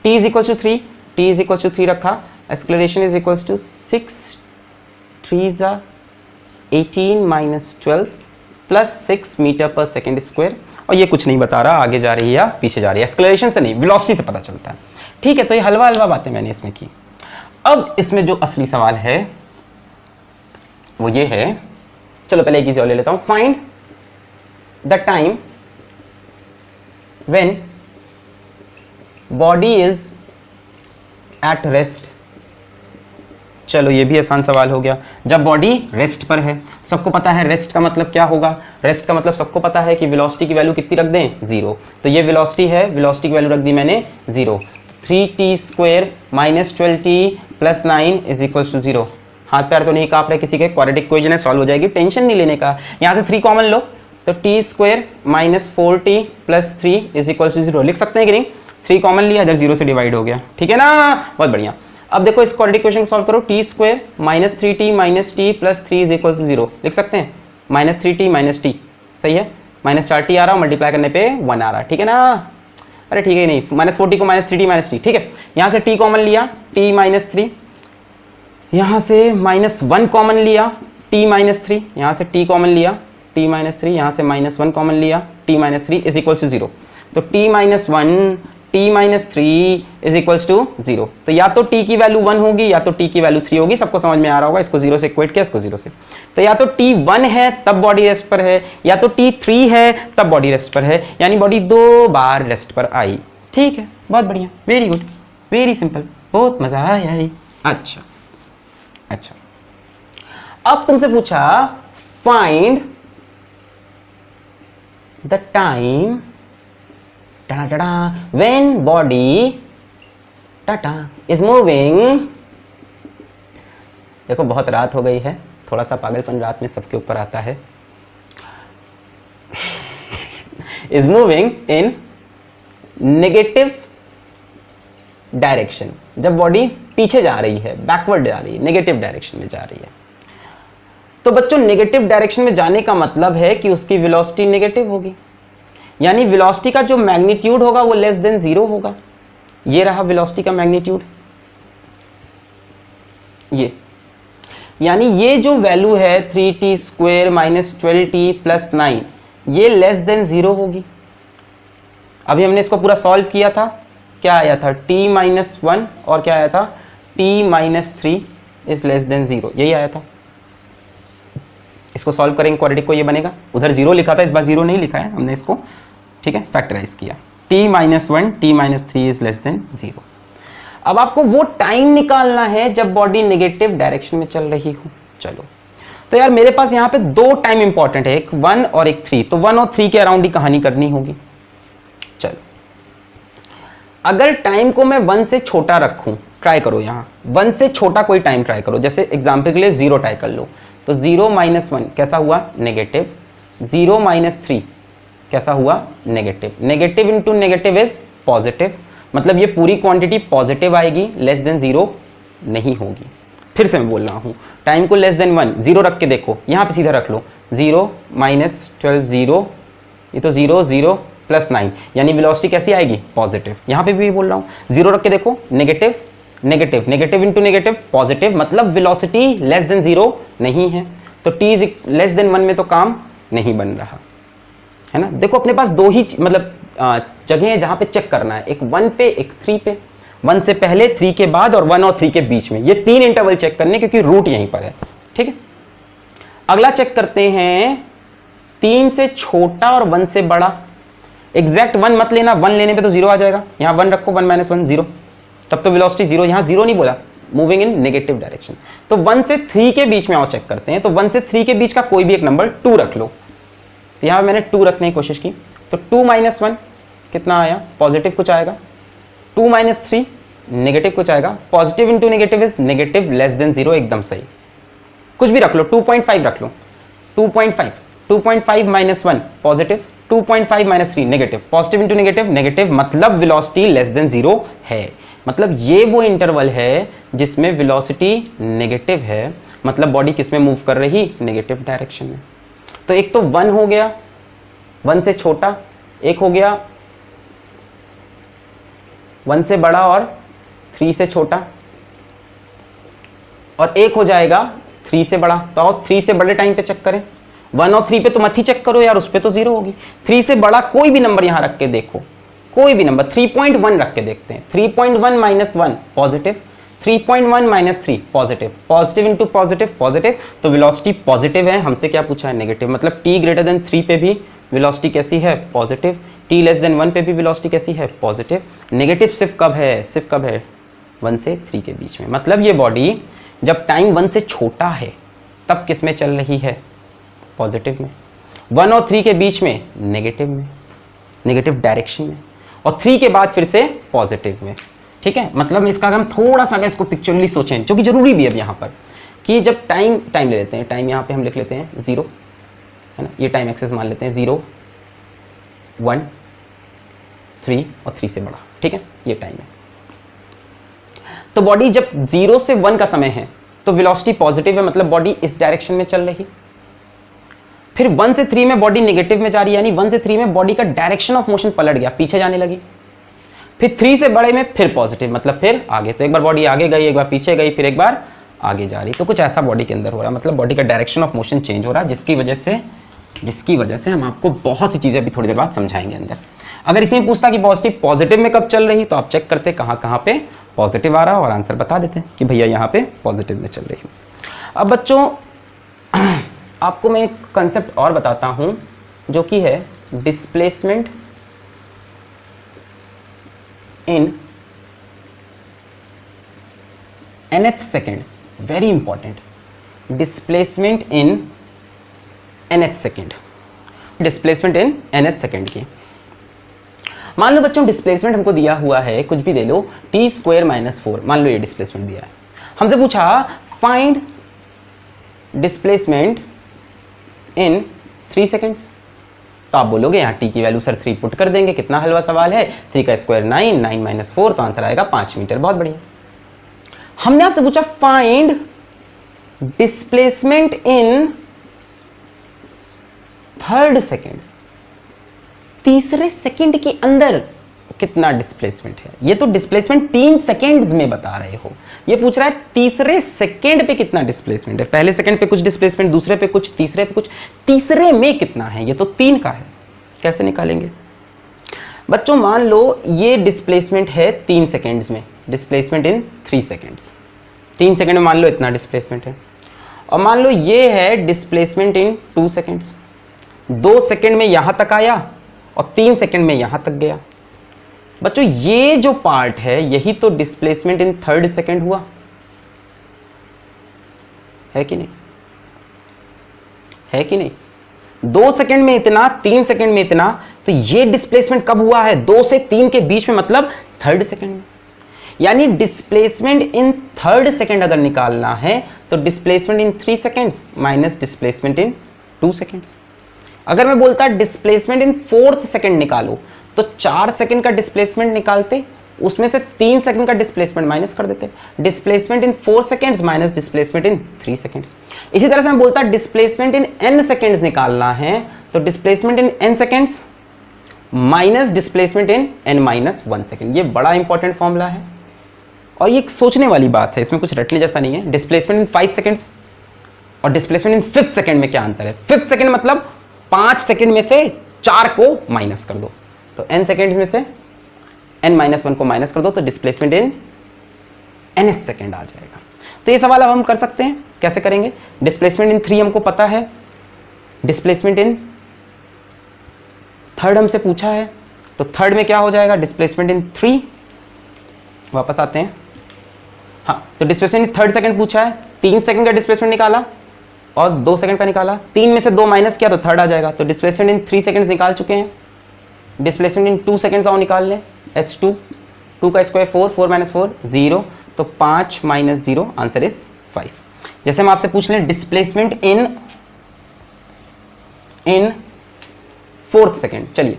t is equal to 3, t is equal to 3 रखा, acceleration is equal to 6 3 = 18 - 12 + 6 meter per second square. और ये कुछ नहीं बता रहा आगे जा रही है या पीछे जा रही है, एक्सेलरेशन से नहीं वेलोसिटी से पता चलता है। ठीक है, तो ये हलवा हलवा बातें मैंने इसमें की। अब इसमें जो असली सवाल है वो ये है, चलो पहले एक चीज और ले लेता हूं, find the time when body is at rest. चलो ये भी आसान सवाल हो गया, जब बॉडी रेस्ट पर है। सबको पता है रेस्ट का मतलब क्या होगा, रेस्ट का मतलब सबको पता है कि वेलोसिटी की वैल्यू कितनी रख दें, 0। तो ये वेलोसिटी है, वेलोसिटी की वैल्यू रख दी मैंने 0। 3t square -12t + 9 is equal to 0। हाथ पैर तो नहीं कांप रहे किसी के, क्वाड्रेटिक इक्वेशन है, सॉल्व हो जाएगी, टेंशन नहीं लेने का। यहाँ से 3 कॉमन लो, तो t square -4t + 3 is equal to 0 लिख सकते हैं कि नहीं। 3 कॉमन लिया, इधर 0 से डिवाइड हो गया, ठीक है ना, बहुत बढ़िया। अब देखो इस क्वाड्रेटिक इक्वेशन को सॉल्व करो, t square -3t - t + 3 is equal to 0 लिख सकते हैं। -3t - t सही है, -4t आ रहा, मल्टीप्लाई करने पे 1 आ रहा, ठीक है ना। अरे ठीक है नहीं, -40 को -3t - t, ठीक है। यहाँ से t कॉमन लिया, t - 3, यहाँ से -1 कॉमन लिया, t - 3, यहाँ से t कॉमन लिया, t माइनस थ्री, यहाँ से -1 कॉमन लिया, t minus three is equals to 0। तो t minus one, t minus three is equals to 0। तो या तो t की वैल्यू 1 होगी या तो t की वैल्यू 3 होगी। सबको समझ में आ रहा होगा, इसको 0 से इक्वेट किया, इसको 0 से। तो या तो t 1 है तब बॉडी रेस्ट पर है, या तो t 3 है तब बॉडी रेस्ट पर है, यानी बॉडी 2 बार रेस्ट पर आई। ठीक है, बहुत बढ़िया, वेरी गुड, वेरी सिंपल, बहुत मजा आया यार। अच्छा अच्छा, अब तुमसे पूछा find the time when body is moving। देखो बहुत रात हो गई है, थोड़ा सा पागलपन रात में सबके ऊपर आता है। is moving in negative direction, जब बॉडी पीछे जा रही है, बैकवर्ड जा रही है, नेगेटिव डायरेक्शन में जा रही है। तो बच्चों नेगेटिव डायरेक्शन में जाने का मतलब है कि उसकी वेलोसिटी नेगेटिव होगी, यानी वेलोसिटी का जो मैग्नीट्यूड होगा वो लेस देन 0 होगा। ये रहा वेलोसिटी का मैग्नीट्यूड, ये यानी ये जो वैल्यू है 3t square minus 12t plus 9, ये लेस देन 0 होगी। अभी हमने इसको पूरा सॉल्व किया था, क्या आया था t माइनस 1 और क्या आया था t minus 3 is less than 0, यही आया था। इसको सॉल्व करेंगे क्वाड्रेटिक को, ये बनेगा, उधर 0 लिखा था, इस बार 0 नहीं लिखा है हमने इसको, ठीक है, फैक्टराइज किया। t minus 1 t minus 3 is less than 0। अब आपको वो टाइम निकालना है जब बॉडी नेगेटिव डायरेक्शन में चल रही हो। चलो, तो यार मेरे पास यहाँ पे 2 टाइम इंपॉर्टेंट है, एक 1 और एक 3, तो 1 और 3 के अराउंड ही कहानी करनी होगी। चलो, अगर टाइम को मैं 1 से छोटा रखूं, ट्राई करो यहाँ 1 से छोटा कोई टाइम ट्राई करो, जैसे एग्जाम्पल के लिए 0 ट्राई कर लो, तो 0 माइनस 1 कैसा हुआ नेगेटिव, 0 माइनस 3 कैसा हुआ negative, negative into negative is positive, मतलब ये पूरी क्वांटिटी पॉजिटिव आएगी, लेस देन 0 नहीं होगी। फिर से मैं बोल रहा हूँ, टाइम को लेस देन 1 0 रख के देखो, यहाँ पे सीधा रख लो, 0 माइनस 12 0, ये तो 0 0 प्लस 9, यानी वेलोसिटी कैसी आएगी पॉजिटिव। यहाँ पे भी बोल रहा हूँ 0 रख के देखो, negative negative, negative into negative positive, मतलब वेलोसिटी लेस देन 0 नहीं है, तो t इज लेस देन 1 में तो काम नहीं बन रहा है ना। देखो अपने पास 2 ही मतलब जगह है जहां पे चेक करना है, एक 1 पे एक 3 पे, 1 से पहले 3 के बाद और 1 और 3 के बीच में, ये 3 इंटरवल चेक करने, क्योंकि रूट यहीं पर है। ठीक है, अगला चेक करते हैं 3 से छोटा और 1 से बड़ा। एग्जैक्ट 1 मत लेना, 1 लेने पे तो 0 आ जाएगा, यहाँ 1 रखो, 1 माइनस 1 0, तब तो वेलोसिटी 0, यहाँ 0 नहीं बोला, मूविंग इन नेगेटिव डायरेक्शन। तो 1 से 3 के बीच में और चेक करते हैं, तो 1 से 3 के बीच का कोई भी एक नंबर 2 रख लो, तो यहाँ मैंने 2 रखने की कोशिश की, तो 2 माइनस 1 कितना आया पॉजिटिव कुछ आएगा, 2 माइनस 3 नेगेटिव कुछ आएगा, positive into negative is negative less than 0, एकदम सही। कुछ भी रख लो, 2.5 रख लो, 2.5, 2.5 minus 1 positive, 2.5 minus 3 negative, positive into negative negative, मतलब वेलोसिटी लेस देन 0 है। मतलब ये वो इंटरवल है जिसमें वेलोसिटी नेगेटिव है, मतलब बॉडी किस में मूव कर रही, नेगेटिव डायरेक्शन में। तो एक तो 1 हो गया 1 से छोटा, एक हो गया 1 से बड़ा और 3 से छोटा, और एक हो जाएगा 3 से बड़ा। तो आओ 3 से बड़े टाइम पे चेक करें, 1 और 3 पे तो मत ही चेक करो यार, उस पे तो 0 होगी। 3 से बड़ा कोई भी नंबर यहां रख के देखो, कोई भी नंबर, 3.1 रख के देखते हैं, 3.1 minus 1 positive, 3.1 minus 3 positive, positive into positive positive, तो वेलोसिटी पॉजिटिव है। हमसे क्या पूछा है नेगेटिव, मतलब t ग्रेटर देन 3 पे भी वेलोसिटी कैसी है पॉजिटिव, t लेस देन 1 पे भी वेलोसिटी कैसी है पॉजिटिव। नेगेटिव सिर्फ कब है, सिर्फ कब है 1 से 3 के बीच में, मतलब ये बॉडी जब टाइम 1 से छोटा है तब किस में चल रही है, पॉजिटिव में, 1 और 3 के बीच में नेगेटिव में, नेगेटिव डायरेक्शन में, और 3 के बाद फिर से पॉजिटिव में। ठीक है, मतलब इसका हम थोड़ा सा इसको पिक्चरली सोचें, जो कि जरूरी भी है अब यहाँ पर, कि जब टाइम ले लेते हैं, टाइम यहाँ पे हम लिख लेते हैं 0 है ना, ये टाइम एक्सेस मान लेते हैं 0 1 3 और 3 से बड़ा। ठीक है, ये टाइम है। तो बॉडी जब 0 से 1 का समय है तो वेलोसिटी पॉजिटिव है, मतलब बॉडी इस डायरेक्शन में चल रही। फिर 1 से 3 में बॉडी नेगेटिव में जा रही है, यानी 1 से 3 में बॉडी का डायरेक्शन ऑफ मोशन पलट गया, पीछे जाने लगी। फिर 3 से बड़े में फिर पॉजिटिव, मतलब फिर आगे, तो एक बार बॉडी आगे गई, एक बार पीछे गई, फिर एक बार आगे जा रही। तो कुछ ऐसा बॉडी के अंदर हो रहा है, मतलब बॉडी का डायरेक्शन ऑफ मोशन चेंज हो रहा है, जिसकी वजह से जिसकी वजह से हम आपको बहुत सी चीज़ें अभी थोड़ी देर बाद समझाएंगे अंदर। अगर इसी में पूछता कि पॉजिटिव में कब चल रही, तो आप चेक करते कहाँ कहाँ पे पॉजिटिव आ रहा और आंसर बता देते हैं कि भैया यहाँ पे पॉजिटिव में चल रही है। अब बच्चों आपको मैं एक कंसेप्ट और बताता हूँ जो कि है displacement in nth second. Very important, displacement in nth second, displacement in nth second की। मान लो बच्चों डिस्प्लेसमेंट हमको दिया हुआ है, कुछ भी दे लो, t स्क्वायर माइनस 4, मान लो ये डिस्प्लेसमेंट दिया है। हमसे पूछा फाइंड डिस्प्लेसमेंट इन 3 सेकेंड्स, तो आप बोलोगे यहाँ t की वैल्यू सर 3 पुट कर देंगे। कितना हलवा सवाल है, 3 का स्क्वायर 9, 9 माइनस 4, तो आंसर आएगा 5 मीटर। बहुत बढ़िया। हमने आपसे पूछा find displacement in 3rd second, तीसरे सेकेंड के अंदर कितना डिस्प्लेसमेंट है। ये तो डिस्प्लेसमेंट 3 सेकेंड्स में बता रहे हो, ये पूछ रहा है तीसरे सेकेंड पे कितना डिस्प्लेसमेंट है। पहले सेकेंड पे कुछ डिस्प्लेसमेंट, दूसरे पे कुछ, तीसरे पे कुछ, तीसरे में कितना है। ये तो 3 का है, कैसे निकालेंगे बच्चों। मान लो ये डिस्प्लेसमेंट है 3 सेकेंड्स में, डिस्प्लेसमेंट इन 3 सेकेंड्स। 3 सेकेंड में मान लो इतना डिस्प्लेसमेंट है, और मान लो ये है डिस्प्लेसमेंट इन 2 सेकेंड्स। 2 सेकेंड में यहां तक आया और 3 सेकेंड में यहां तक गया। बच्चों ये जो पार्ट है यही तो डिस्प्लेसमेंट इन 3rd सेकेंड हुआ है कि नहीं, है कि नहीं। 2 सेकेंड में इतना, 3 सेकेंड में इतना, तो ये डिस्प्लेसमेंट कब हुआ है, 2 से 3 के बीच में, मतलब 3rd सेकेंड में। यानी डिस्प्लेसमेंट इन 3rd सेकेंड अगर निकालना है तो displacement in 3 seconds minus displacement in 2 seconds. अगर मैं बोलता डिस्प्लेसमेंट इन 4th सेकेंड निकालो, तो 4 सेकेंड का डिस्प्लेसमेंट निकालते, उसमें से 3 सेकेंड का डिस्प्लेसमेंट माइनस कर देते, displacement in 4 seconds minus displacement in 3 seconds. इसी तरह से मैं बोलता डिस्प्लेसमेंट इन n सेकेंड्स निकालना है, तो displacement in n seconds minus displacement in n minus 1 second. ये बड़ा इंपॉर्टेंट फॉर्मूला है और ये सोचने वाली बात है, इसमें कुछ रटने जैसा नहीं है। डिस्प्लेसमेंट इन 5 सेकेंड्स और डिस्प्लेसमेंट इन 5th सेकेंड में क्या अंतर है। 5th सेकेंड मतलब 5 सेकेंड में से 4 को माइनस कर दो, तो n सेकेंड्स में से n माइनस 1 को माइनस कर दो, तो डिस्प्लेसमेंट इन nth सेकेंड आ जाएगा। तो ये सवाल अब हम कर सकते हैं, कैसे करेंगे। डिस्प्लेसमेंट इन 3 हमको पता है, डिस्प्लेसमेंट इन 3rd हमसे पूछा है, तो 3rd में क्या हो जाएगा, डिस्प्लेसमेंट इन 3। वापस आते हैं, हाँ, तो डिस्प्लेसमेंट इन 3rd सेकेंड पूछा है, 3 सेकेंड का डिस्प्लेसमेंट निकाला और 2 सेकेंड का निकाला, 3 में से 2 माइनस किया तो 3rd आ जाएगा। तो डिस्प्लेसमेंट इन 3 सेकेंड्स निकाल चुके हैं। डिस्प्लेसमेंट इन 2 सेकेंड्स आओ निकाल लें, S2, 2 का स्क्वायर 4, 4 माइनस 4 0, तो 5 माइनस 0, आंसर इज 5। जैसे हम आपसे पूछ लें डिस्प्लेसमेंट इन 4th सेकेंड, चलिए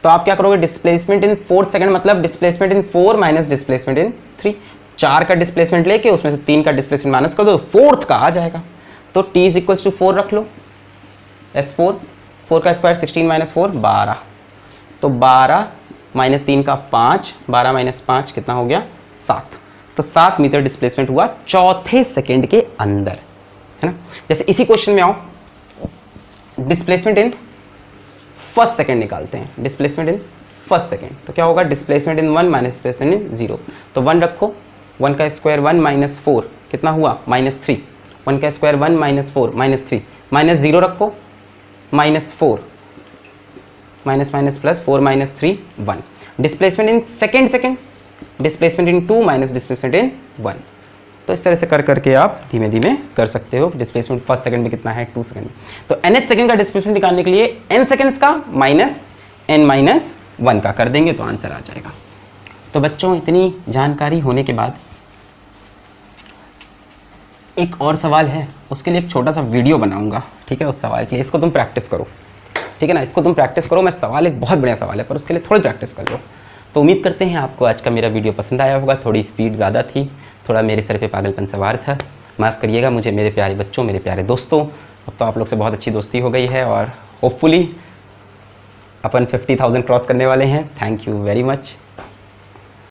तो आप क्या करोगे, डिस्प्लेसमेंट इन 4th सेकेंड मतलब displacement in 4 minus displacement in 3। 4 का डिस्प्लेसमेंट लेके उसमें से 3 का डिस्प्लेसमेंट माइनस कर दो, 4th का आ जाएगा। तो t इज इक्वल्स टू 4 रख लो, S4, 4 का स्क्वायर 16 माइनस 4 12, तो 12 माइनस 3 का 5, 12 माइनस 5 कितना हो गया 7। तो 7 मीटर डिस्प्लेसमेंट हुआ 4थे सेकेंड के अंदर, है ना। जैसे इसी क्वेश्चन में आओ, डिस्प्लेसमेंट इन 1st सेकेंड निकालते हैं। डिस्प्लेसमेंट इन 1st सेकेंड तो क्या होगा, displacement in 1 minus displacement in 0, तो 1 रखो, 1 का स्क्वायर 1 माइनस 4 कितना हुआ -3, 1 का स्क्वायर 1 माइनस 4 -3, माइनस 0 रखो, -4, minus minus plus 4 minus 3 1। Displacement in 2nd second, displacement in 2 minus displacement in 1। तो इस तरह से कर करके आप धीमे धीमे कर सकते हो। डिस्प्लेसमेंट 1st सेकेंड में कितना है 2 सेकेंड में, तो nth सेकेंड का डिस्प्लेसमेंट निकालने के लिए n सेकेंड्स का माइनस n माइनस 1 का कर देंगे तो आंसर आ जाएगा। तो बच्चों इतनी जानकारी होने के बाद एक और सवाल है, उसके लिए एक छोटा सा वीडियो बनाऊंगा, ठीक है। उस सवाल के लिए इसको तुम प्रैक्टिस करो, ठीक है ना, इसको तुम प्रैक्टिस करो। मैं सवाल एक बहुत बढ़िया सवाल है पर उसके लिए थोड़ी प्रैक्टिस कर लो। तो उम्मीद करते हैं आपको आज का मेरा वीडियो पसंद आया होगा। थोड़ी स्पीड ज़्यादा थी, थोड़ा मेरे सर पे पागलपन सवार था, माफ़ करिएगा मुझे मेरे प्यारे बच्चों, मेरे प्यारे दोस्तों। अब तो आप लोग से बहुत अच्छी दोस्ती हो गई है और होपफुली अपन 50,000 क्रॉस करने वाले हैं। Thank you very much.